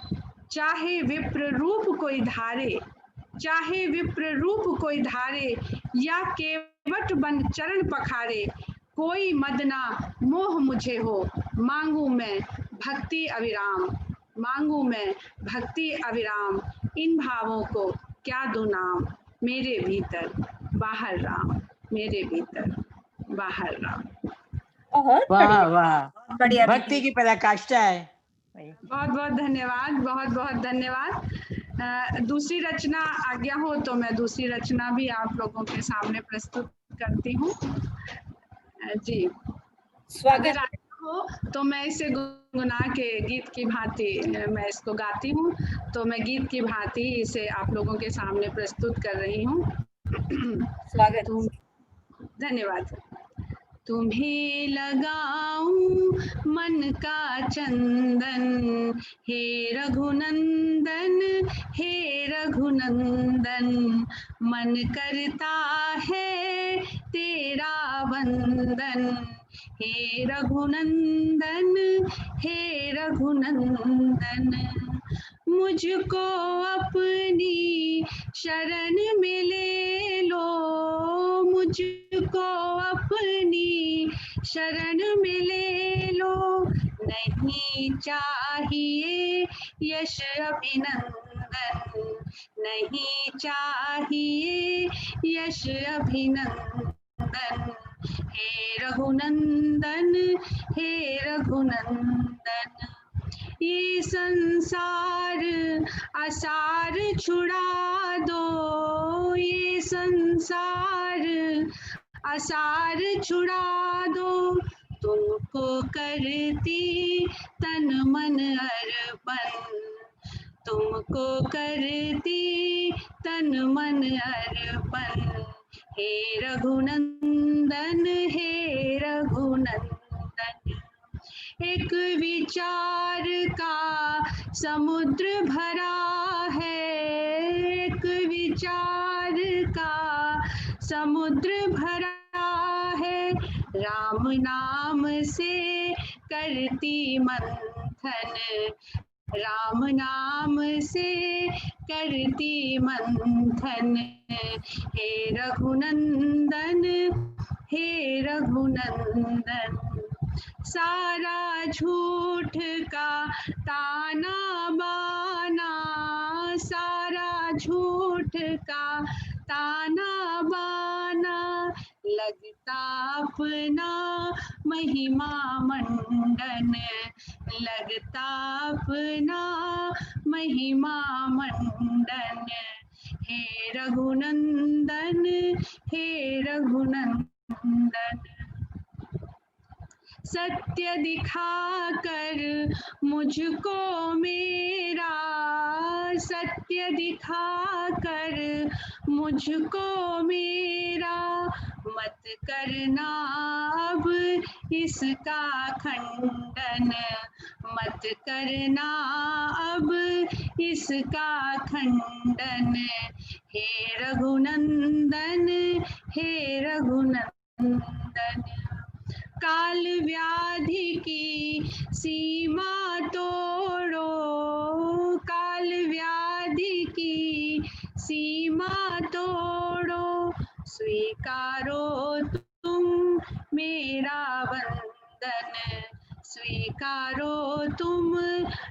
चाहे विप्र रूप कोई धारे, चाहे विप्र रूप कोई धारे, या केवट बन चरण पखारे। कोई मदना मोह मुझे हो, मांगू मैं भक्ति अविराम, मांगू मैं भक्ति अविराम। इन भावों को क्या दूं नाम, मेरे भीतर बाहर राम, मेरे भीतर बाहर राम। बहुत वाह वाह, बढ़िया भक्ति की पराकाष्ठा है। बहुत बहुत धन्यवाद, बहुत बहुत धन्यवाद। दूसरी रचना आज्ञा हो तो मैं दूसरी रचना भी आप लोगों के सामने प्रस्तुत करती हूँ। जी स्वागत हो तो मैं इसे गुनगुना के गीत की भांति मैं इसको गाती हूँ। तो मैं गीत की भांति इसे आप लोगों के सामने प्रस्तुत कर रही हूँ। स्वागत। धन्यवाद। तुम्हें लगाऊं मन का चंदन, हे रघुनंदन, हे रघुनंदन। मन करता है तेरा वंदन, हे रघुनंदन, हे रघुनंदन। मुझको अपनी शरण में ले लो, मुझको अपनी शरण में ले लो। नहीं चाहिए यश अभिनंदन, नहीं चाहिए यश अभिनंदन। हे रघुनंदन, हे रघुनंदन। ये संसार असार छुड़ा दो, ये संसार असार छुड़ा दो। तुमको करती तन मन अर्पण, तुमको करती तन मन अर्पण। हे रघुनंदन, हे रघुनंदन। एक विचार का समुद्र भरा है, एक विचार का समुद्र भरा है। राम नाम से करती मंथन, राम नाम से करती मंथन। हे रघुनंदन, हे रघुनंदन। सारा झूठ का ताना बाना, सारा झूठ का ताना बाना। लगता अपना महिमा मंडन, लगता अपना महिमा मंडन। हे रघुनंदन, हे रघुनंदन, सत्य दिखाकर मुझको मेरा, सत्य दिखाकर मुझको मेरा, मत करना अब इसका खंडन, मत करना अब इसका खंडन। हे रघुनंदन, हे रघुनंदन, काल व्याधि की सीमा तोड़ो, काल व्याधि की सीमा तोड़ो, स्वीकारो तुम मेरा वंदन, स्वीकारो तुम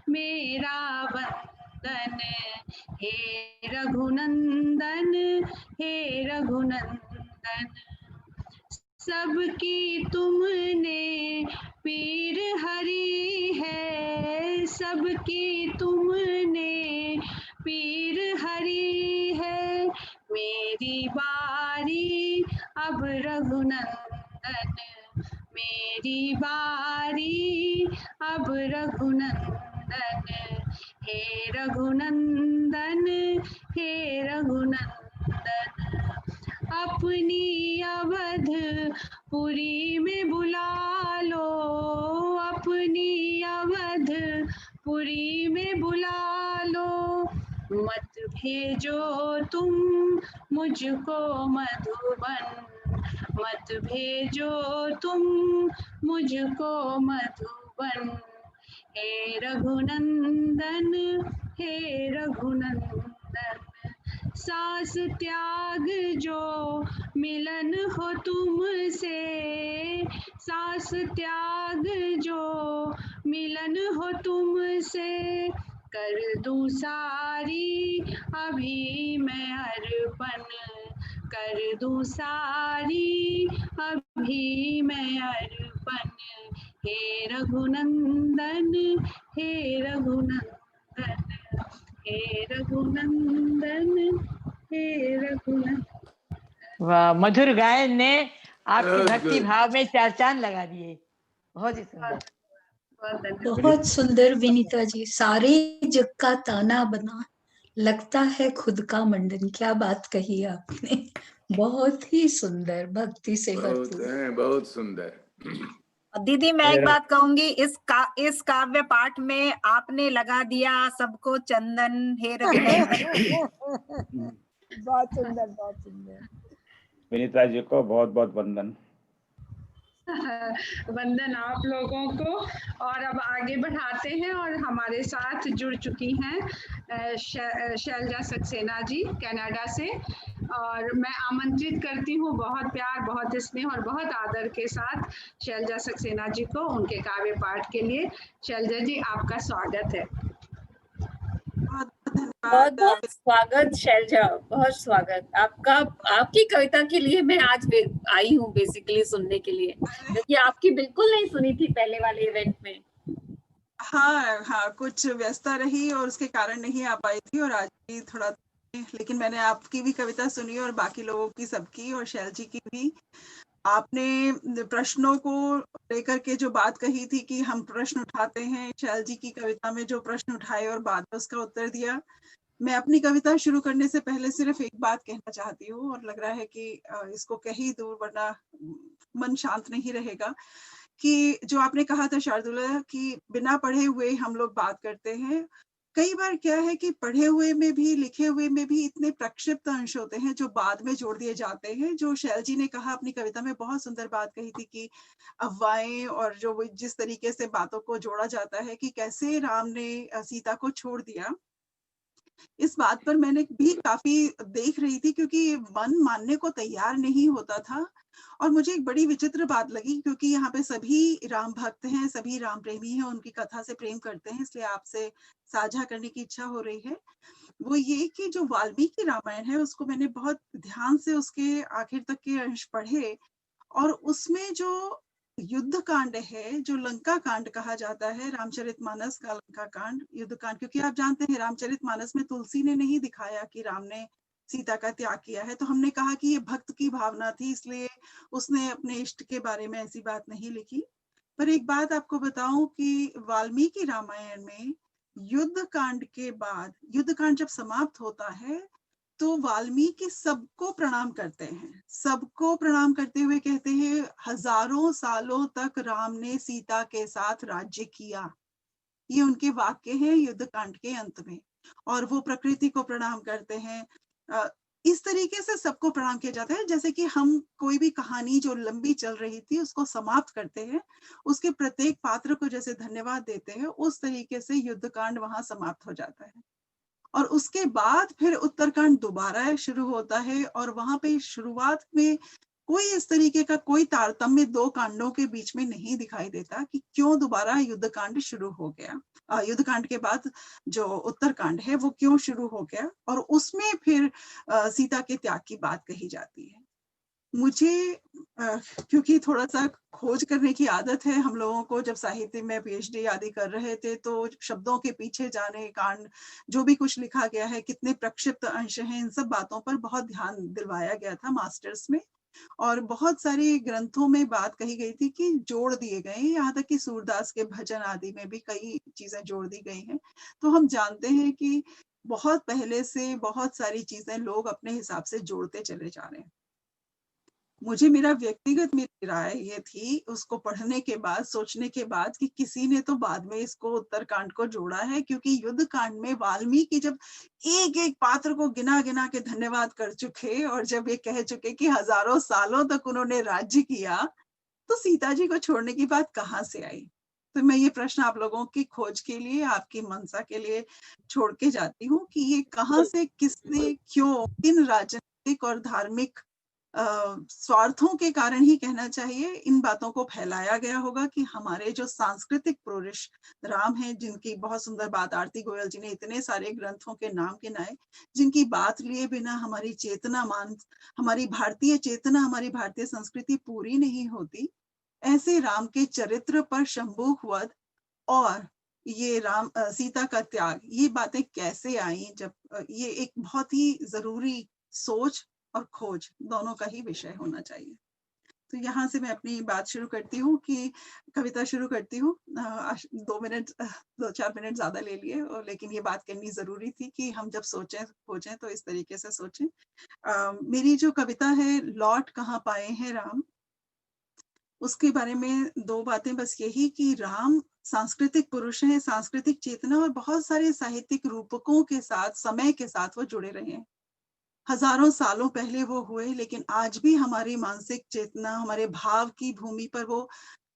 मेरा वंदन। हे रघुनंदन, हे रघुनंदन, सबकी तुमने पीर हरी है, सबकी तुमने पीर हरी है, मेरी बारी अब रघुनंदन, मेरी बारी अब रघुनंदन। हे रघुनंदन, हे रघुनंदन, अपनी अवध पुरी में बुला लो, अपनी अवध पुरी में बुला लो, मत भेजो तुम मुझको मधुबन, मत भेजो तुम मुझको मधुबन। हे रघुनंदन, हे रघुनंदन, सांस त्याग जो मिलन हो तुमसे, सांस त्याग जो मिलन हो तुमसे, कर दूं सारी अभी मैं अर्पण, कर दूं सारी अभी मैं अर्पण। हे रघुनंदन, हे रघुनंदन, हे रघुनंदन, हे रघुनंदन। वाह, मधुर गायन ने आपके Very भक्ति good. भाव में चार चांद लगा दिए। बहुत ही सुंदर। बहुत सुंदर विनीता जी, सारे जग का ताना बना, लगता है खुद का मंडन। क्या बात कही आपने, बहुत ही सुंदर, भक्ति से भरपूर। बहुत सुंदर। दीदी मैं एक बात कहूंगी, इस काव्य पाठ में आपने लगा दिया सबको चंदन, हे रघुनंदन। बहुत सुंदर, बहुत सुंदर। विनीता जी को बहुत बहुत वंदन। वंदन आप लोगों को। और अब आगे बढ़ाते हैं और हमारे साथ जुड़ चुकी हैं शैलजा सक्सेना जी कनाडा से, और मैं आमंत्रित करती हूँ बहुत प्यार, बहुत स्नेह और बहुत आदर के साथ शैलजा सक्सेना जी को उनके काव्य पाठ के लिए। शैलजा जी आपका स्वागत है। बहुत बहुत स्वागत शैलजा, बहुत स्वागत आपका। आपकी कविता के लिए मैं आज आई हूँ बेसिकली सुनने के लिए, क्योंकि आपकी बिल्कुल नहीं सुनी थी पहले वाले इवेंट में। हाँ, कुछ व्यस्तता रही और उसके कारण नहीं आ पाई थी, और आज भी थोड़ा, लेकिन मैंने आपकी भी कविता सुनी और बाकी लोगों की सबकी, और शैल जी की भी। आपने प्रश्नों को लेकर के जो बात कही थी कि हम प्रश्न उठाते हैं, शैल जी की कविता में जो प्रश्न उठाए और बाद में उसका उत्तर दिया। मैं अपनी कविता शुरू करने से पहले सिर्फ एक बात कहना चाहती हूँ, और लग रहा है कि इसको कह ही दूं वरना मन शांत नहीं रहेगा, कि जो आपने कहा था शार्दुला कि बिना पढ़े हुए हम लोग बात करते हैं। कई बार क्या है कि पढ़े हुए में भी, लिखे हुए में भी इतने प्रक्षिप्त अंश होते हैं जो बाद में जोड़ दिए जाते हैं। जो शैल जी ने कहा अपनी कविता में, बहुत सुंदर बात कही थी कि अफवाहें और जो जिस तरीके से बातों को जोड़ा जाता है कि कैसे राम ने सीता को छोड़ दिया, इस बात पर मैंने भी काफी देख रही थी, क्योंकि मन मानने को तैयार नहीं होता था। और मुझे एक बड़ी विचित्र बात लगी, क्योंकि यहाँ पे सभी राम भक्त हैं, सभी राम प्रेमी हैं, उनकी कथा से प्रेम करते हैं, इसलिए आपसे साझा करने की इच्छा हो रही है। वो ये कि जो वाल्मीकि रामायण है उसको मैंने बहुत ध्यान से उसके आखिर तक के अंश पढ़े, और उसमें जो युद्ध कांड है, जो लंका कांड कहा जाता है, रामचरितमानस का लंका कांड, युद्ध कांड, क्योंकि आप जानते हैं रामचरितमानस में तुलसी ने नहीं दिखाया कि राम ने सीता का त्याग किया है, तो हमने कहा कि ये भक्त की भावना थी, इसलिए उसने अपने इष्ट के बारे में ऐसी बात नहीं लिखी। पर एक बात आपको बताऊं कि वाल्मीकि रामायण में युद्ध कांड के बाद, युद्ध कांड जब समाप्त होता है तो वाल्मीकि सबको प्रणाम करते हैं, सबको प्रणाम करते हुए कहते हैं हजारों सालों तक राम ने सीता के साथ राज्य किया। ये उनके वाक्य हैं युद्ध कांड के अंत में। और वो प्रकृति को प्रणाम करते हैं। इस तरीके से सबको प्रणाम किया जाता है, जैसे कि हम कोई भी कहानी जो लंबी चल रही थी उसको समाप्त करते हैं, उसके प्रत्येक पात्र को जैसे धन्यवाद देते हैं, उस तरीके से युद्ध कांड वहां समाप्त हो जाता है। और उसके बाद फिर उत्तरकांड दोबारा शुरू होता है, और वहां पे शुरुआत में कोई इस तरीके का कोई तारतम्य दो कांडों के बीच में नहीं दिखाई देता कि क्यों दोबारा युद्ध कांड शुरू हो गया। युद्ध कांड के बाद जो उत्तरकांड है वो क्यों शुरू हो गया, और उसमें फिर सीता के त्याग की बात कही जाती है। मुझे क्योंकि थोड़ा सा खोज करने की आदत है हम लोगों को, जब साहित्य में पीएचडी आदि कर रहे थे तो शब्दों के पीछे जाने, कांड जो भी कुछ लिखा गया है, कितने प्रक्षिप्त अंश हैं, इन सब बातों पर बहुत ध्यान दिलवाया गया था मास्टर्स में। और बहुत सारे ग्रंथों में बात कही गई थी कि जोड़ दिए गए, यहाँ तक कि सूरदास के भजन आदि में भी कई चीजें जोड़ दी गई हैं। तो हम जानते हैं कि बहुत पहले से बहुत सारी चीजें लोग अपने हिसाब से जोड़ते चले जा रहे हैं। मुझे मेरा व्यक्तिगत मेरी राय ये थी उसको पढ़ने के बाद, सोचने के बाद, कि किसी ने तो बाद में इसको उत्तरकांड को जोड़ा है, क्योंकि युद्ध कांड में वाल्मीकि जब एक एक पात्र को गिना गिना के धन्यवाद कर चुके और जब ये कह चुके कि हजारों सालों तक उन्होंने राज्य किया, तो सीता जी को छोड़ने की बात कहाँ से आई। तो मैं ये प्रश्न आप लोगों की खोज के लिए, आपकी मंशा के लिए छोड़ के जाती हूँ कि ये कहाँ से, किसने, क्यों, किन राजनीतिक और धार्मिक स्वार्थों के कारण ही कहना चाहिए, इन बातों को फैलाया गया होगा कि हमारे जो सांस्कृतिक पुरुष राम हैं, जिनकी बहुत सुंदर बात आरती गोयल जी ने इतने सारे ग्रंथों के नाम गिनाए, जिनकी बात लिए बिना हमारी चेतना हमारी भारतीय चेतना, हमारी भारतीय संस्कृति पूरी नहीं होती। ऐसे राम के चरित्र पर शंभुवध और ये सीता का त्याग, ये बातें कैसे आई, जब ये एक बहुत ही जरूरी सोच और खोज दोनों का ही विषय होना चाहिए। तो यहाँ से मैं अपनी बात शुरू करती हूँ, कि कविता शुरू करती हूँ। 2-4 मिनट ज्यादा ले लिए, और लेकिन ये बात करनी जरूरी थी कि हम जब सोचें खोजें तो इस तरीके से सोचें। मेरी जो कविता है लौट कहाँ पाए हैं राम, उसके बारे में 2 बातें बस यही कि राम सांस्कृतिक पुरुष हैं, सांस्कृतिक चेतना और बहुत सारे साहित्यिक रूपकों के साथ, समय के साथ वो जुड़े रहे हैं। हजारों सालों पहले वो हुए, लेकिन आज भी हमारी मानसिक चेतना, हमारे भाव की भूमि पर वो,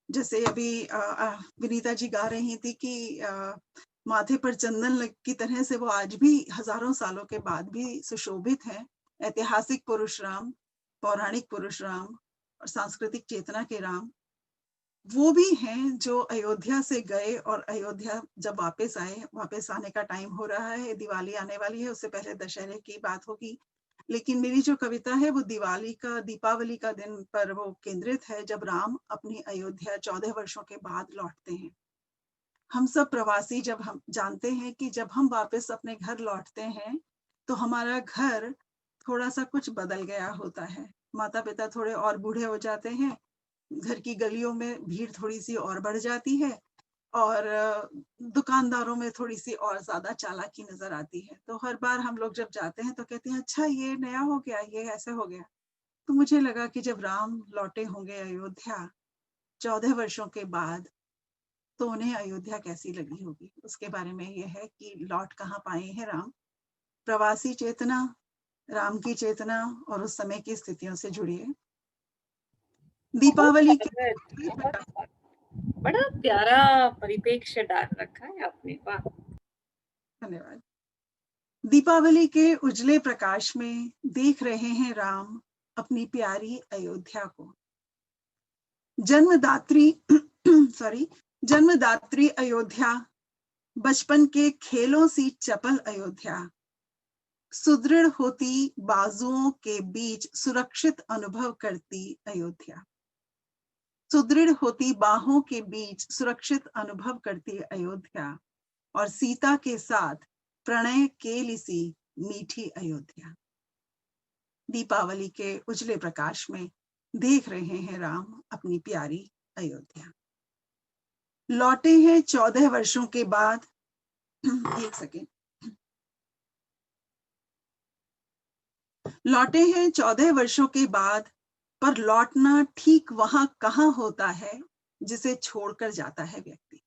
जैसे अभी विनीता जी गा रही थी कि माथे पर चंदन की तरह से वो आज भी हजारों सालों के बाद भी सुशोभित है। ऐतिहासिक पुरुष राम, पौराणिक पुरुष राम और सांस्कृतिक चेतना के राम वो भी हैं जो अयोध्या से गए, और अयोध्या जब वापस आए, वापस आने का टाइम हो रहा है, दिवाली आने वाली है, उससे पहले दशहरे की बात होगी। लेकिन मेरी जो कविता है वो दीपावली का दिन पर वो केंद्रित है, जब राम अपनी अयोध्या 14 वर्षों के बाद लौटते हैं। हम सब प्रवासी जब हम जानते हैं कि जब हम वापस अपने घर लौटते हैं तो हमारा घर थोड़ा सा कुछ बदल गया होता है। माता पिता थोड़े और बूढ़े हो जाते हैं, घर की गलियों में भीड़ थोड़ी सी और बढ़ जाती है, और दुकानदारों में थोड़ी सी और ज्यादा चालाकी नजर आती है। तो हर बार हम लोग जब जाते हैं तो कहते हैं अच्छा ये नया हो गया, ये ऐसे हो गया। तो मुझे लगा कि जब राम लौटे होंगे अयोध्या 14 वर्षों के बाद, तो उन्हें अयोध्या कैसी लगी होगी, उसके बारे में ये है कि लौट कहाँ पाए हैं राम। प्रवासी चेतना, राम की चेतना और उस समय की स्थितियों से जुड़िए। दीपावली के बड़ा प्यारा परिप्रेक्ष्य डाल रखा है आपने, वाह। धन्यवाद। दीपावली के उजले प्रकाश में देख रहे हैं राम अपनी प्यारी अयोध्या को। जन्मदात्री अयोध्या, बचपन के खेलों सी चपल अयोध्या, सुदृढ़ होती बाजुओं के बीच सुरक्षित अनुभव करती अयोध्या। सुदृढ़ होती बाहों के बीच सुरक्षित अनुभव करती अयोध्या, और सीता के साथ प्रणय केली सी मीठी अयोध्या। दीपावली के उजले प्रकाश में देख रहे हैं राम अपनी प्यारी अयोध्या। लौटे हैं 14 वर्षों के बाद। एक सेकेंड। लौटे हैं 14 वर्षों के बाद, पर लौटना ठीक वहां कहाँ होता है जिसे छोड़कर जाता है व्यक्ति।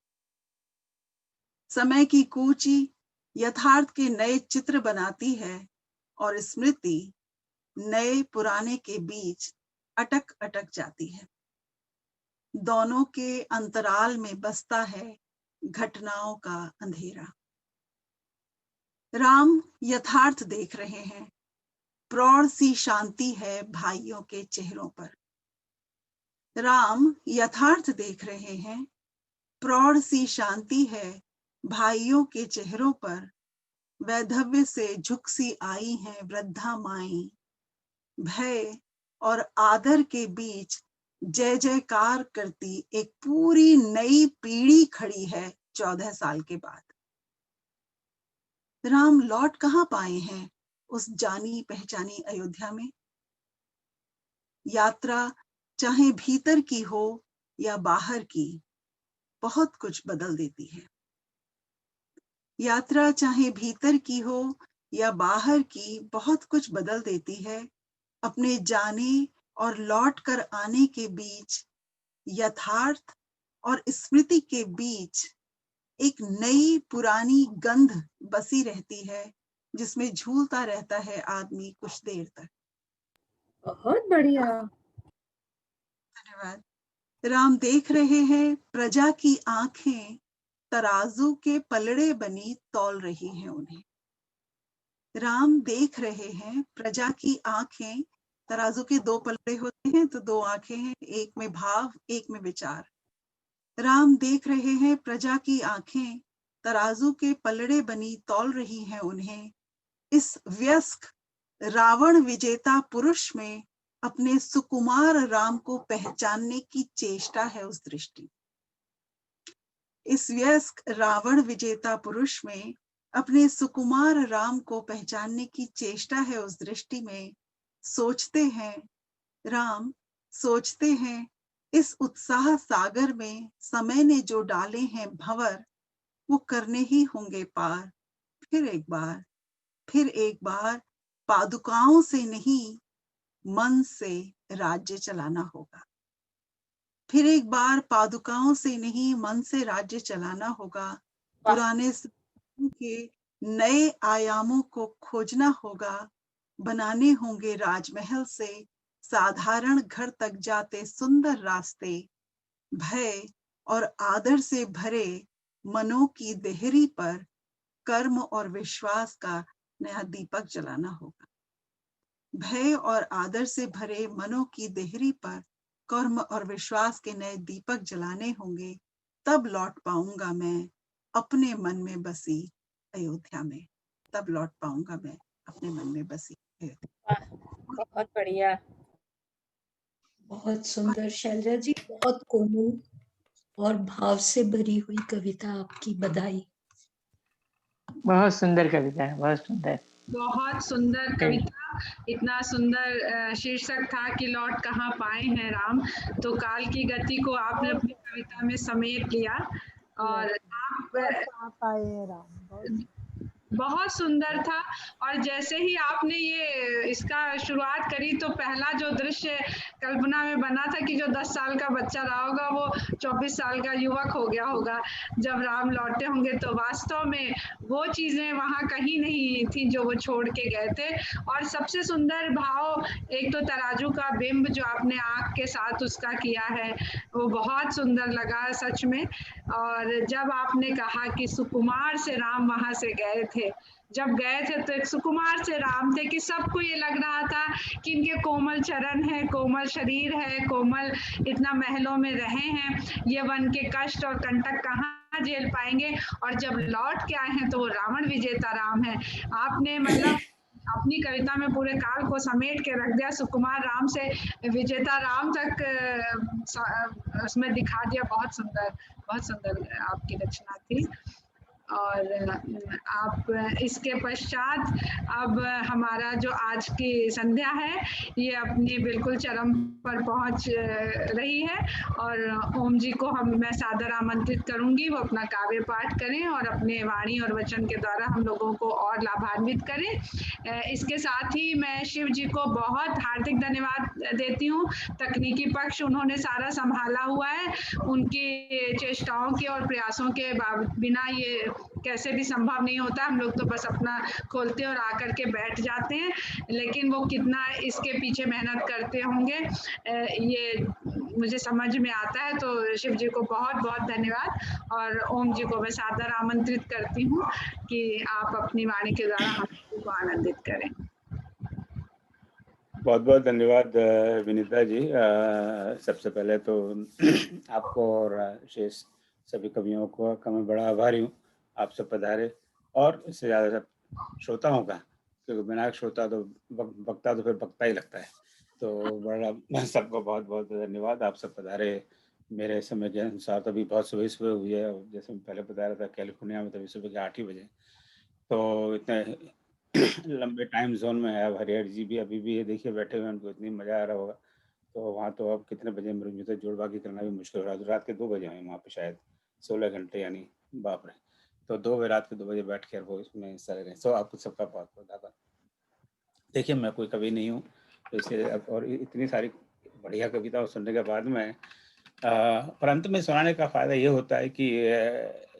समय की कूची यथार्थ के नए चित्र बनाती है, और स्मृति नए पुराने के बीच अटक अटक जाती है। दोनों के अंतराल में बसता है घटनाओं का अंधेरा। राम यथार्थ देख रहे हैं, प्रौढ़ सी शांति है भाइयों के चेहरों पर। राम यथार्थ देख रहे हैं, प्रौढ़ सी शांति है भाइयों के चेहरों पर। वैधव्य से झुक सी आई हैं वृद्धा माई, भय और आदर के बीच जय जयकार करती एक पूरी नई पीढ़ी खड़ी है 14 साल के बाद। राम लौट कहाँ पाए हैं उस जानी पहचानी अयोध्या में। यात्रा चाहे भीतर की हो या बाहर की, बहुत कुछ बदल देती है। यात्रा चाहे भीतर की हो या बाहर की, बहुत कुछ बदल देती है। अपने जाने और लौट कर आने के बीच, यथार्थ और स्मृति के बीच एक नई पुरानी गंध बसी रहती है, जिसमें झूलता रहता है आदमी कुछ देर तक। बहुत बढ़िया। धन्यवाद। राम देख रहे हैं, प्रजा की आंखें तराजू के पलड़े बनी तौल रही हैं उन्हें। राम देख रहे हैं, प्रजा की आंखें, तराजू के 2 पलड़े होते हैं तो 2 आंखें हैं, एक में भाव एक में विचार। राम देख रहे हैं, प्रजा की आंखें तराजू के पलड़े बनी तौल रही हैं उन्हें। इस व्यस्क रावण विजेता पुरुष में अपने सुकुमार राम को पहचानने की चेष्टा है उस दृष्टि। इस व्यस्क रावण विजेता पुरुष में अपने सुकुमार राम को पहचानने की चेष्टा है उस दृष्टि में। सोचते हैं राम, सोचते हैं इस उत्साह सागर में समय ने जो डाले हैं भंवर, वो करने ही होंगे पार। फिर एक बार पादुकाओं से नहीं मन से राज्य चलाना होगा। फिर एक बार पादुकाओं से नहीं मन से राज्य चलाना होगा। पुराने के नए आयामों को खोजना होगा। बनाने होंगे राजमहल से साधारण घर तक जाते सुंदर रास्ते। भय और आदर से भरे मनों की देहरी पर कर्म और विश्वास का नया दीपक जलाना होगा। भय और आदर से भरे मनों की देहरी पर कर्म और विश्वास के नए दीपक जलाने होंगे। तब लौट पाऊंगा मैं अपने मन में बसी अयोध्या में। तब लौट पाऊंगा मैं अपने मन में बसी अयोध्या। बहुत बढ़िया। बहुत सुंदर शैलजा जी, बहुत कोमल और भाव से भरी हुई कविता आपकी, बधाई। बहुत सुंदर कविता है, बहुत सुंदर। बहुत सुंदर कविता। इतना सुंदर शीर्षक था कि लौट कहाँ पाए हैं राम। तो काल की गति को आपने अपनी कविता में समेट लिया और आप कहाँ पाए हैं राम। बहुत सुंदर था। और जैसे ही आपने ये इसका शुरुआत करी तो पहला जो दृश्य कल्पना में बना था कि जो 10 साल का बच्चा रहा होगा वो 24 साल का युवक हो गया होगा जब राम लौटे होंगे। तो वास्तव में वो चीजें वहाँ कहीं नहीं थी जो वो छोड़ के गए थे। और सबसे सुंदर भाव एक तो तराजू का बिंब जो आपने आँख के साथ उसका किया है, वो बहुत सुंदर लगा सच में। और जब आपने कहा कि सुकुमार से राम वहां से गए थे, जब गए थे तो एक सुकुमार से राम थे कि सबको ये लग रहा था कि इनके कोमल चरण है, कोमल शरीर है, कोमल इतना महलों में रहे हैं, ये वन के कष्ट और कंटक कहाँ झेल पाएंगे। और जब लौट के आए हैं तो वो रावण विजेता राम है। आपने मतलब अपनी कविता में पूरे काल को समेट के रख दिया, सुकुमार राम से विजेता राम तक उसमें दिखा दिया। बहुत सुंदर आपकी रचना थी। और आप इसके पश्चात अब हमारा जो आज की संध्या है ये अपनी बिल्कुल चरम पर पहुंच रही है, और ओम जी को मैं सादर आमंत्रित करूंगी वो अपना काव्य पाठ करें और अपने वाणी और वचन के द्वारा हम लोगों को और लाभान्वित करें। इसके साथ ही मैं शिव जी को बहुत हार्दिक धन्यवाद देती हूँ। तकनीकी पक्ष उन्होंने सारा संभाला हुआ है, उनकी चेष्टाओं के और प्रयासों के बिना ये कैसे भी संभव नहीं होता। हम लोग तो बस अपना खोलते और आकर के बैठ जाते हैं, लेकिन वो कितना इसके पीछे मेहनत करते होंगे ये मुझे समझ में आता है। तो शिव जी को बहुत बहुत धन्यवाद, और ओम जी को मैं सादर आमंत्रित करती हूँ कि आप अपनी वाणी के द्वारा हम को आनंदित करें। बहुत बहुत धन्यवाद विनीता जी। सबसे पहले तो आपको और शेष सभी कवियों का मैं बड़ा आभारी हूँ। आप सब पधारे, और इससे ज़्यादा सब श्रोताओं का, क्योंकि बिना श्रोता तो वक्ता तो फिर वक्ता ही लगता है। तो बड़ा सबको बहुत बहुत धन्यवाद। आप सब पधारे। मेरे समय के अनुसार तो अभी बहुत सुबह हुई है, जैसे मैं पहले बता रहा था कैलिफोर्निया में तभी सुबह के 8 ही बजे। तो इतने लंबे टाइम जोन में है। अब हरिहर जी भी अभी भी देखिए बैठे हुए हैं, उनको इतनी मजा आ रहा होगा। तो वहाँ तो अब कितने बजे मुझे तो जुड़बागी करना भी मुश्किल हो रहा है। रात के 2 बजे हैं वहाँ पे, शायद 16 घंटे, यानी बाप रे। तो 2 बजे रात के 2 बजे बैठ कर वो इसमें हिस्सा ले रहे हैं। सो आपको सबका बहुत बहुत आभार। देखिए मैं कोई कवि नहीं हूँ, तो इसलिए अब और इतनी सारी बढ़िया कविताओं सुनने के बाद में परंत में सुनाने का फायदा ये होता है कि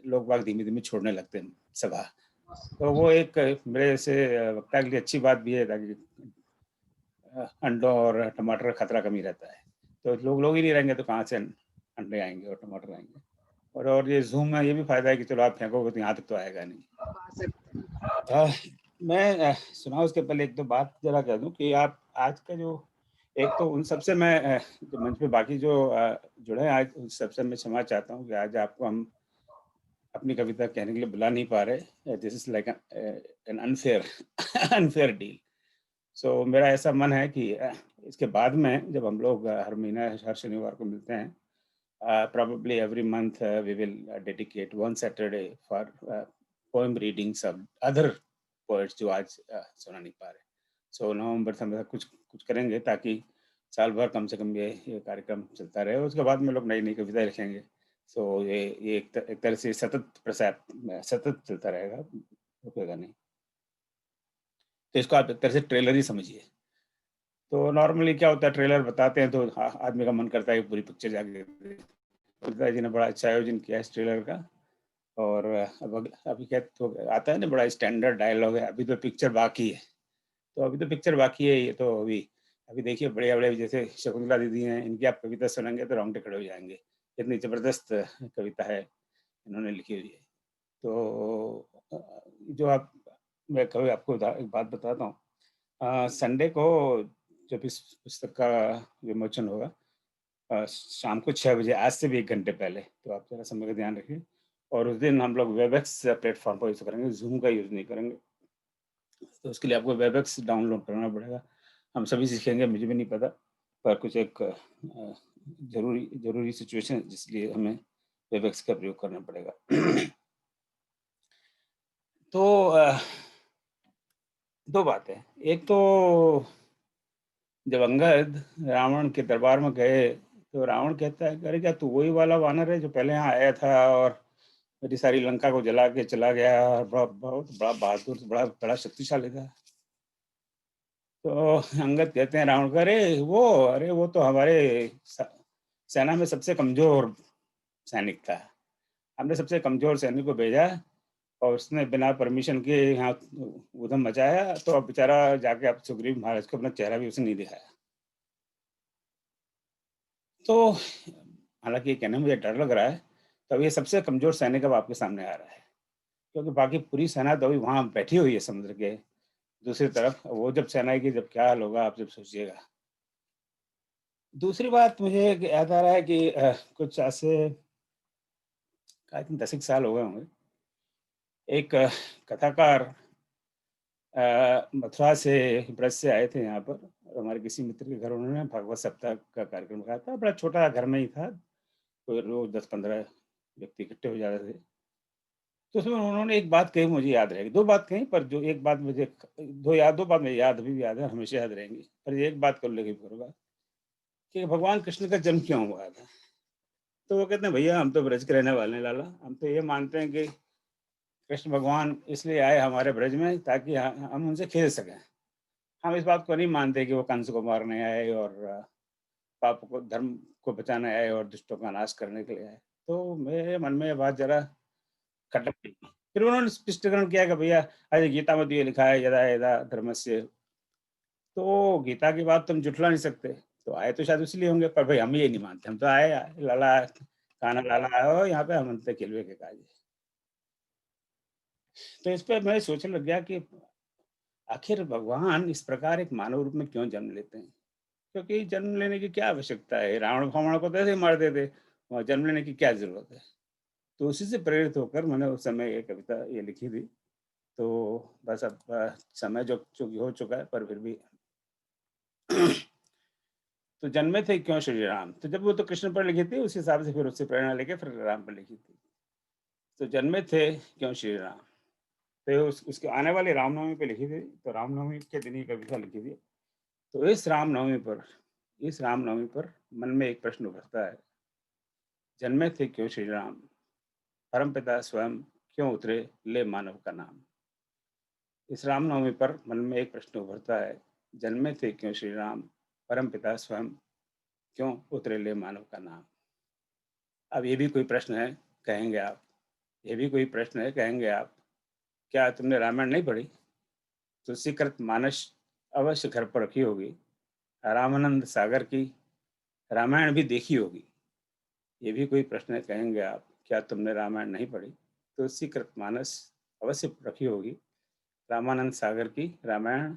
लोग बाग धीमे धीमे छोड़ने लगते हैं सभा। तो वो एक मेरे से वक्ता के लिए अच्छी बात भी है, ताकि अंडों और टमाटर का खतरा कम ही रहता है। तो लोग ही नहीं रहेंगे तो कहाँ से अंडे आएंगे और टमाटर आएंगे। और ये जूम में ये भी फायदा है कि चलो आप फेंकोगे तो यहाँ तक तो आएगा नहीं। मैं सुनाऊं उसके पहले एक दो बात जरा कह दूं कि आप आज का जो एक तो उन सबसे मैं जो मंच पे बाकी जो जुड़े हैं आज, उन सबसे मैं क्षमा चाहता हूँ कि आज आपको हम अपनी कविता कहने के लिए बुला नहीं पा रहे। This is like an unfair deal. So मेरा ऐसा मन है कि इसके बाद में जब हम लोग हर महीना हर शनिवार को मिलते हैं, probably every month we will dedicate one Saturday for poem readings of other poets जो आज सुना नहीं पा रहे। सो नवंबर से हम कुछ करेंगे ताकि साल भर कम से कम ये कार्यक्रम चलता रहे। उसके बाद में लोग नई नई कविताएं लिखेंगे। सो ये एक तरह से सतत चलता रहेगा, रुकेगा नहीं। तो इसको आप एक तरह से ट्रेलर ही समझिए। तो नॉर्मली क्या होता है, ट्रेलर बताते हैं तो आदमी का मन करता है पूरी पिक्चर जाके। कविता जी ने बड़ा अच्छा आयोजन किया इस ट्रेलर का। और अब अभी क्या तो आता है ना, बड़ा स्टैंडर्ड डायलॉग है, अभी तो पिक्चर बाकी है। तो अभी तो पिक्चर बाकी है। ये तो अभी देखिए बड़े बड़े जैसे शकुंतला दीदी हैं, इनकी आप कविता सुनेंगे तो रोंगटे खड़े हो जाएंगे। इतनी जबरदस्त कविता है इन्होंने लिखी हुई है। तो जो मैं कभी आपको एक बात बताता हूँ। संडे को जब इस पुस्तक का विमोचन होगा शाम को 6 बजे, आज से भी 1 घंटे पहले, तो आप जरा समय का ध्यान रखिए। और उस दिन हम लोग वेबएक्स प्लेटफॉर्म पर यूज करेंगे, जूम का यूज नहीं करेंगे। तो उसके लिए आपको वेबएक्स डाउनलोड करना पड़ेगा। हम सभी सीखेंगे, मुझे भी नहीं पता, पर कुछ एक जरूरी सिचुएशन है जिसलिए हमें वेबएक्स का प्रयोग करना पड़ेगा। तो 2 बातें। एक तो जब अंगद रावण के दरबार में गए तो रावण कहता है, अरे क्या तू वही वाला वानर है जो पहले यहाँ आया था और मेरी सारी लंका को जला के चला गया, और बहुत बड़ा बहादुर, बड़ा शक्तिशाली था। तो अंगद कहते हैं रावण का, अरे वो तो हमारे सेना में सबसे कमजोर सैनिक था। हमने सबसे कमजोर सैनिक को भेजा और उसने बिना परमिशन के यहाँ उधम मचाया। तो अब बेचारा जाके आप सुग्रीव महाराज को अपना चेहरा भी उसने नहीं दिखाया। तो हालांकि ये कहने में मुझे डर लग रहा है, तो ये सबसे कमजोर सैनिक अब आपके सामने आ रहा है, क्योंकि बाकी पूरी सेना तो अभी वहां बैठी हुई है समुद्र के दूसरी तरफ। वो जब सेना की जब क्या हाल होगा आप जब सोचिएगा। दूसरी बात मुझे याद आ रहा है कि कुछ ऐसे 10 साल हो गए होंगे, एक कथाकार मथुरा से ब्रज से आए थे यहाँ पर, हमारे किसी मित्र के घर उन्होंने भागवत सप्ताह का कार्यक्रम रखा था। बड़ा छोटा घर में ही था, कोई रोज 10-15 व्यक्ति इकट्ठे हो जाते थे। तो उसमें उन्होंने एक बात कही, मुझे याद रहेगी। 2 बात कही, पर जो एक बात मुझे 2 बात मुझे याद, अभी भी याद है, हमेशा याद रहेंगी। पर एक बात कर लेगी करूँगा कि भगवान कृष्ण का जन्म क्यों हुआ था। तो वो कहते हैं, भैया हम तो ब्रज के रहने वाले हैं लाला, हम तो ये मानते हैं कि कृष्ण भगवान इसलिए आए हमारे ब्रज में ताकि हम उनसे खेल सकें। हम इस बात को नहीं मानते कि वो कंस को मारने आए और पाप को, धर्म को बचाने आए और दुष्टों का नाश करने के लिए आए। तो मेरे मन में ये बात जरा खटक गई। फिर उन्होंने स्पष्टीकरण किया कि भैया अरे गीता में तो ये लिखा है यदा यदा धर्मस्य, तो गीता की बात तुम जुटला नहीं सकते। तो आए तो शायद इसलिए होंगे, पर भाई हम ये नहीं मानते, हम तो आए लाला काना लाला आए हो यहाँ पे, हम अंत खिलवे के काज। तो इस पे मैं सोचने लग गया कि आखिर भगवान इस प्रकार एक मानव रूप में क्यों जन्म लेते हैं, क्योंकि जन्म लेने की क्या आवश्यकता है, रावण फावण को तो ऐसे ही मार देते, वहाँ जन्म लेने की क्या जरूरत है। तो उसी से प्रेरित होकर मैंने उस समय ये कविता ये लिखी थी। तो बस अब समय जो हो चुका है, पर फिर भी तो जन्मे थे क्यों श्री राम, तो जब वो तो कृष्ण पर लिखी थी, उस हिसाब से फिर उससे प्रेरणा लेके फिर राम पर लिखी थी। तो जन्मे थे क्यों श्री राम, तो उसके आने वाली रामनवमी पे लिखी थी। तो रामनवमी के दिन ही कविता लिखी थी। तो इस रामनवमी पर मन में एक प्रश्न उभरता है, जन्मे थे क्यों श्री राम, परमपिता स्वयं क्यों उतरे ले मानव का नाम। इस रामनवमी पर मन में एक प्रश्न उभरता है, जन्मे थे क्यों श्री राम, परमपिता स्वयं क्यों उतरे ले मानव का नाम। अब ये भी कोई प्रश्न है, कहेंगे आप, ये भी कोई प्रश्न है, कहेंगे आप, क्या तुमने रामायण नहीं पढ़ी? तुलसीकृत मानस अवश्य घर पर रखी होगी, रामानंद सागर की रामायण भी देखी होगी। ये भी कोई प्रश्न है, कहेंगे आप, क्या तुमने रामायण नहीं पढ़ी? तुलसीकृत मानस अवश्य रखी होगी, रामानंद सागर की रामायण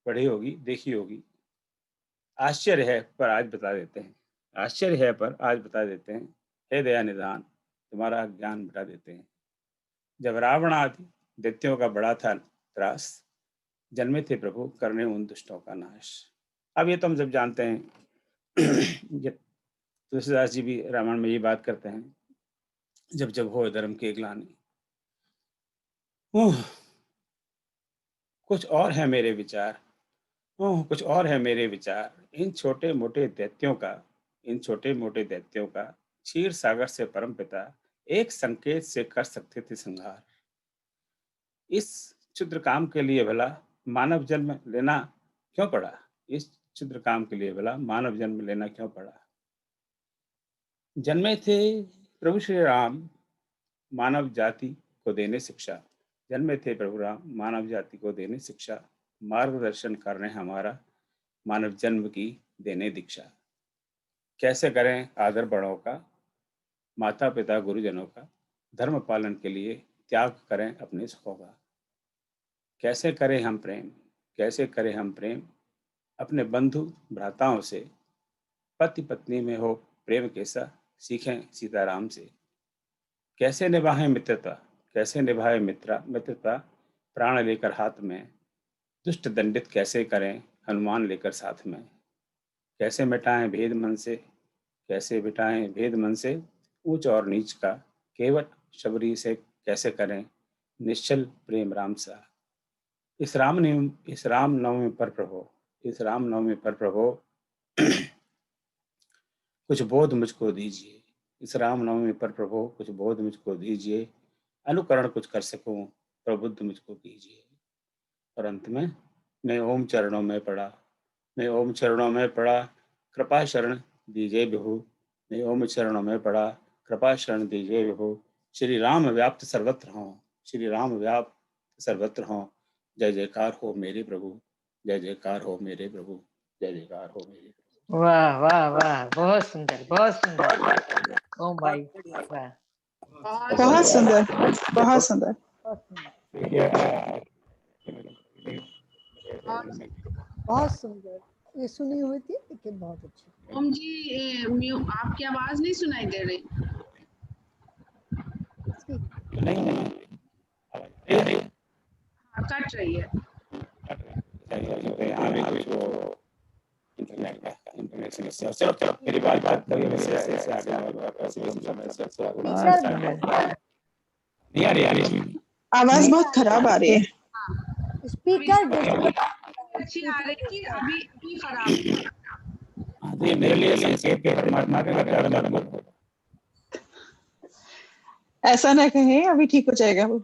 पढ़ी होगी, देखी होगी। आश्चर्य है पर आज बता देते हैं, आश्चर्य है पर आज बता देते हैं, हे दया निधान तुम्हारा ज्ञान बता देते हैं। जब रावण आदि दैत्यों का बड़ा था त्रास, जन्मे थे प्रभु करने उन दुष्टों का नाश। अब ये तो हम सब जानते हैं, तुलसीदास जी भी रामायण में ये बात करते हैं, जब जब हो धर्म की ग्लानि, कुछ और है मेरे विचार, कुछ और है मेरे विचार, इन छोटे मोटे दैत्यों का क्षीर सागर से परमपिता एक संकेत से कर सकते थे संहार। इस क्षुद्र काम के लिए भला मानव जन्म लेना क्यों पड़ा, इस क्षुद्र काम के लिए भला मानव जन्म लेना क्यों पड़ा। जन्मे थे प्रभु श्री राम मानव जाति को देने शिक्षा, जन्मे थे प्रभु राम मानव जाति को देने शिक्षा, मार्गदर्शन करने हमारा मानव जन्म की देने दीक्षा। कैसे करें आदर बड़ों का, माता पिता गुरुजनों का, धर्म पालन के लिए त्याग करें अपने सुखों का। कैसे करें हम प्रेम अपने बंधु भ्राताओं से, पति पत्नी में हो प्रेम कैसा सीखें सीताराम से। कैसे निभाएं मित्रता प्राण लेकर हाथ में, दुष्ट दंडित कैसे करें हनुमान लेकर साथ में। कैसे मिटाएं भेद मन से ऊंच और नीच का, केवट शबरी से कैसे करें निश्चल प्रेम राम सा। इस रामनवमी पर प्रभो कुछ बोध मुझको दीजिए, इस रामनवमी पर प्रभो कुछ बोध मुझको दीजिए, अनुकरण कुछ कर सकूं प्रबुद्ध मुझको कीजिए। और अंत में मैं ओम चरणों में पड़ा कृपा शरण दीजिए विभु, मैं ओम चरणों में पड़ा कृपा शरण दीजिए विभु। श्री राम व्याप्त सर्वत्र हों, जय जयकार हो मेरे प्रभु, जय जयकार हो मेरे प्रभु, जय जयकार हो मेरे प्रभु। वाह वाह वाह, बहुत सुंदर ओम भाई, वाह बहुत सुंदर, बहुत सुंदर। बहुत सुंदर, ये सुनी हुई थी लेकिन बहुत अच्छी। ओम जी आपकी आवाज नहीं सुनाई दे रही। हाँ, कट रही है। यहाँ भी कुछ वो इंटरनेट समस्या। चलो मेरी बात करिए, मेरे से आगे नहीं आ रही। आवाज बहुत खराब आ रही है। स्पीकर अच्छी आ रही थी, अभी खराब। ये मेरे लिए संकेत के परमात्मा का कार्य। ऐसा ना कहें, अभी ठीक हो जाएगा वो।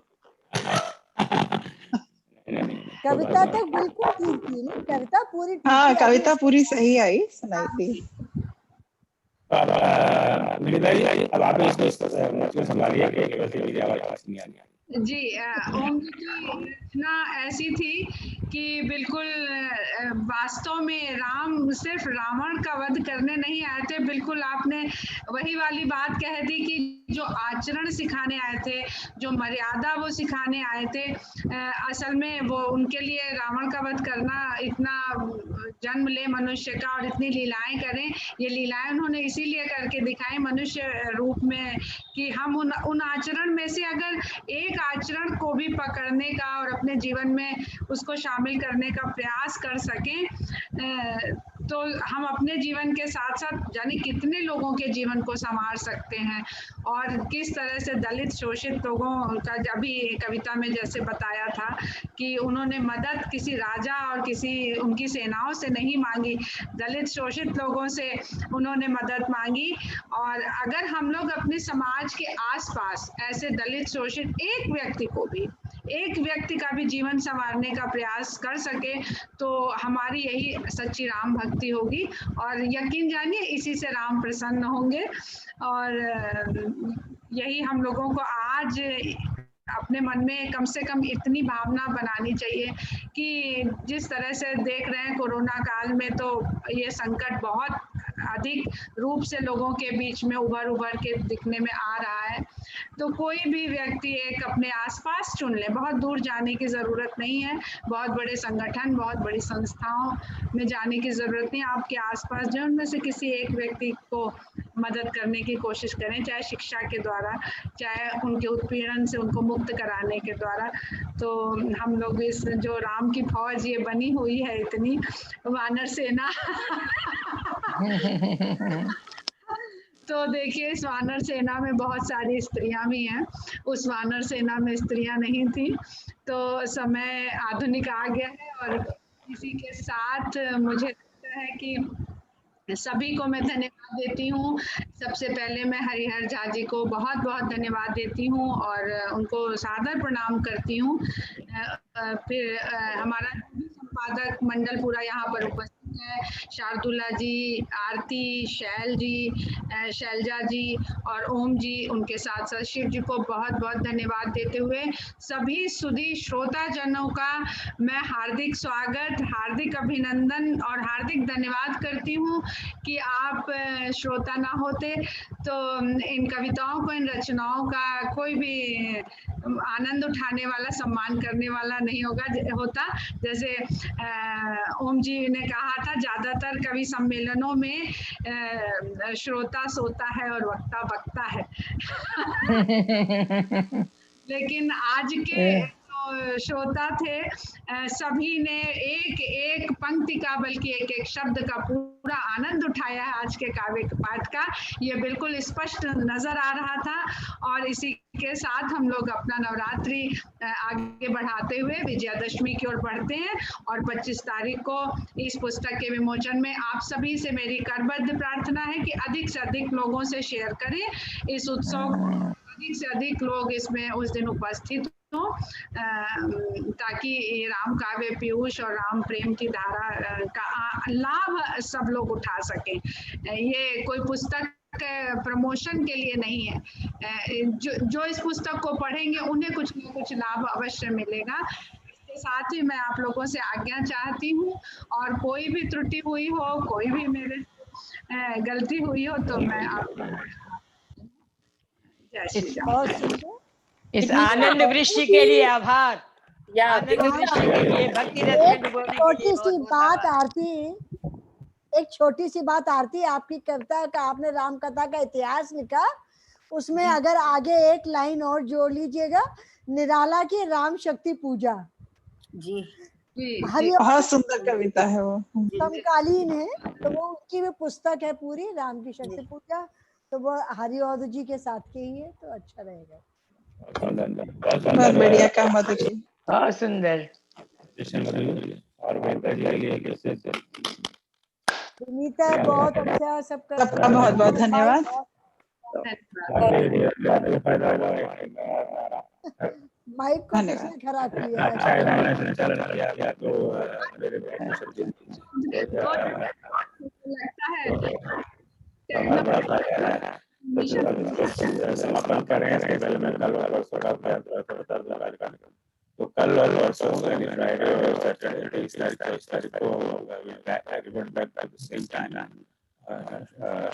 कविता तो बिल्कुल ठीक थी ना, कविता पूरी ठीक हाँ, थी, कविता पूरी सही आई, सुनाई थी। विनीता जी, अब आप इसको संभालिए, आवाज नहीं आ रही। जी, ओम जी की रचना ऐसी थी कि बिल्कुल वास्तव में राम सिर्फ रावण का वध करने नहीं आए थे। बिल्कुल आपने वही वाली बात कह दी कि जो आचरण सिखाने आए थे, जो मर्यादा वो सिखाने आए थे, असल में वो उनके लिए रावण का वध करना, इतना जन्म ले मनुष्य का और इतनी लीलाएं करें, ये लीलाएं उन्होंने इसीलिए करके दिखाई मनुष्य रूप में कि हम उन आचरण में से अगर एक आचरण को भी पकड़ने का और अपने जीवन में उसको शामिल करने का प्रयास कर सकें, तो हम अपने जीवन के साथ साथ जाने कितने लोगों के जीवन को संवार सकते हैं। और किस तरह से दलित शोषित लोगों का, अभी कविता में जैसे बताया था कि उन्होंने मदद किसी राजा और किसी उनकी सेनाओं से नहीं मांगी, दलित शोषित लोगों से उन्होंने मदद मांगी। और अगर हम लोग अपने समाज के आसपास ऐसे दलित शोषित एक व्यक्ति का भी जीवन संवारने का प्रयास कर सके, तो हमारी यही सच्ची राम भक्ति होगी। और यकीन जानिए इसी से राम प्रसन्न होंगे। और यही हम लोगों को आज अपने मन में कम से कम इतनी भावना बनानी चाहिए कि जिस तरह से देख रहे हैं कोरोना काल में, तो ये संकट बहुत अधिक रूप से लोगों के बीच में उभर के दिखने में आ रहा है। तो कोई भी व्यक्ति एक अपने आसपास चुन ले, बहुत दूर जाने की ज़रूरत नहीं है, बहुत बड़े संगठन, बहुत बड़ी संस्थाओं में जाने की ज़रूरत नहीं। आपके आसपास जो उनमें से किसी एक व्यक्ति को मदद करने की कोशिश करें, चाहे शिक्षा के द्वारा, चाहे उनके उत्पीड़न से उनको मुक्त कराने के द्वारा। तो हम लोग इस जो राम की फौज ये बनी हुई है, इतनी वानर सेना तो देखिए इस वानर सेना में बहुत सारी स्त्रियां भी हैं, उस वानर सेना में स्त्रियां नहीं थी। तो समय आधुनिक आ गया है और इसी के साथ मुझे लगता है कि सभी को मैं धन्यवाद देती हूँ। सबसे पहले मैं हरिहर झा जी को बहुत बहुत धन्यवाद देती हूँ और उनको सादर प्रणाम करती हूँ। फिर हमारा संपादक मंडल पूरा यहाँ पर उपस्थित है, शार्दुला जी, आरती, शैल जी, शैलजा जी और ओम जी, उनके साथ साथ शिव जी को बहुत बहुत धन्यवाद देते हुए सभी सुधी श्रोता जनों का मैं हार्दिक स्वागत, हार्दिक अभिनंदन और हार्दिक धन्यवाद करती हूँ कि आप श्रोता ना होते तो इन कविताओं को, इन रचनाओं का कोई भी आनंद उठाने वाला, सम्मान करने वाला नहीं होता। जैसे ओम जी ने कहा था, ज्यादातर कवि सम्मेलनों में श्रोता सोता है और वक्ता बकता है लेकिन आज के श्रोता थे सभी ने एक एक पंक्ति का, बल्कि एक एक शब्द का पूरा आनंद उठाया है आज के काव्य पाठ का। ये बिल्कुल स्पष्ट नजर आ रहा था। और इसी के साथ हम लोग अपना नवरात्रि आगे बढ़ाते हुए विजयादशमी की ओर बढ़ते हैं और 25 तारीख को इस पुस्तक के विमोचन में आप सभी से मेरी करबद्ध प्रार्थना है कि अधिक से अधिक लोगों से शेयर करें इस उत्सव को, अधिक से अधिक लोग इसमें उस दिन उपस्थित हो, ताकि राम काव्य पीयूष और राम प्रेम की धारा का लाभ सब लोग उठा सकें। ये कोई पुस्तक प्रमोशन के लिए नहीं है, जो इस पुस्तक को पढ़ेंगे उन्हें कुछ न कुछ लाभ अवश्य मिलेगा। इसके साथ ही मैं आप लोगों से आज्ञा चाहती हूँ और कोई भी त्रुटि हुई हो, कोई भी मेरे गलती हुई हो तो मैं आप जय श्री राम। इस आनंद वृष्टि के लिए आभार, आनंद वृष्टि के लिए, भक्ति रस में डुबोने के लिए छोटी सी बात आरती, एक छोटी सी बात आरती, आपकी कविता का आपने राम कथा का इतिहास लिखा, उसमें अगर आगे एक लाइन और जोड़ लीजिएगा, निराला की राम शक्ति पूजा जी, हरि बहुत सुंदर कविता है वो। समकालीन है, तो वो उनकी भी पुस्तक है पूरी, राम की शक्ति पूजा, तो वो हरिऔध जी के साथ के ही है, तो अच्छा रहेगा। बहुत बढ़िया काम मधु जी। बहुत सुंदर। और विनीता बहुत अच्छा सबका सबका बहुत बहुत धन्यवाद। माइक को किसने खराब किया है? लगता है समापन करें इसके पहले मैं कल और तो कल और परसों फ्राइडे और सैटरडे इस तारीख को सेम टाइम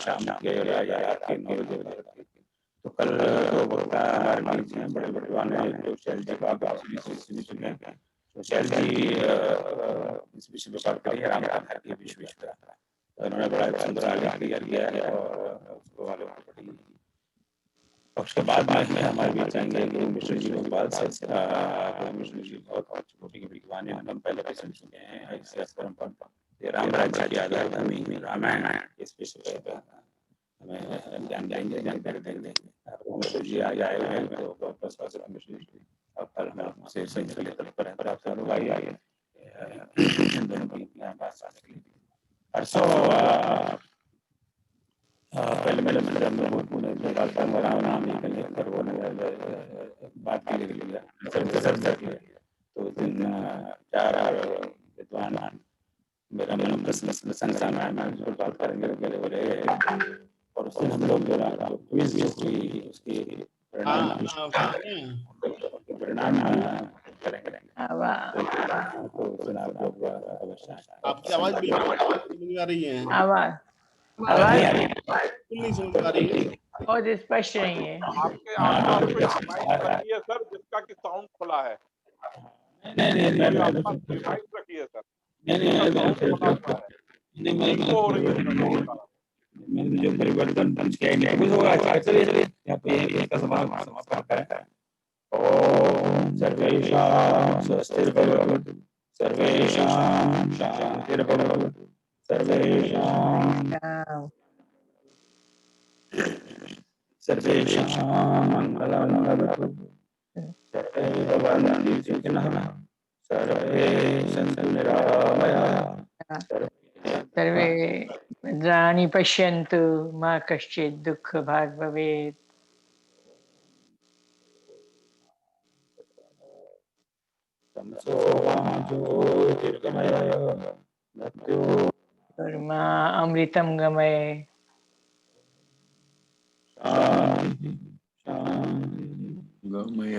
शाम के 9 बजे। तो कल वक्ता हमारे बीच में बड़े विद्वान हैं जो शैल जी का सुने हैं। तो शैल जी इस विषय में बात करिए, राम कथा की विश्वेश्वरा, उन्होंने बड़ा सुंदर आलेख किया है और उसको आलोक पड़ी। और उसके बाद में हमारे बीच आएंगे मिश्र जी गोपाल मिश्र जी बहुत छोटी के विद्वान हैं, हम पहले भी सुन चुके हैं। ऐसे परंपरा राम राज्य की आधार भूमि रामायण इस विषय पर हमें ज्ञान देंगे, जानकारी देंगे। मिश्र जी आ जाए तो बस मिश्र जी अब कल हम से तत्पर है, प्राप्त होगा दोनों की बात साथ के लिए। परसों पहले मेरे मंदिर में बहुत बात करूँगा राम लेकर वो बात की गई तो उस दिन 4 विद्वान मेरा संग्राम बात करेंगे बोले, और उस दिन हम लोग जो क्विज उसकी परिणाम करेंगे। आपकी आवाज बिल्कुल नहीं आ रही है। आवाज बिल्कुल नहीं समझ आ रही है। बहुत स्पष्ट नहीं है। आपके आसपास कोई डिवाइस रखी है सर जिसका कि साउंड खुला है? नहीं आसपास डिवाइस रखी है सर? इको हो रही है सर बहुत सारा। मैंने जो परिवर्तन पंच किया है कुछ होगा। चलिए यहाँ पे इसका समापन करें। ओम सर्वेषां स्वस्तिर्भवतु, सर्वेषां शान्तिर्भवतु, सर्वेषां मंगलं भवतु, सर्वे भवन्तु सुखिनः, सर्वे सन्तु निरामयाः, सर्वे भद्राणि पश्यन्तु मा कश्चित् दुःखभाग् भवेत्। कर्मा अमृतं गमय। गमय।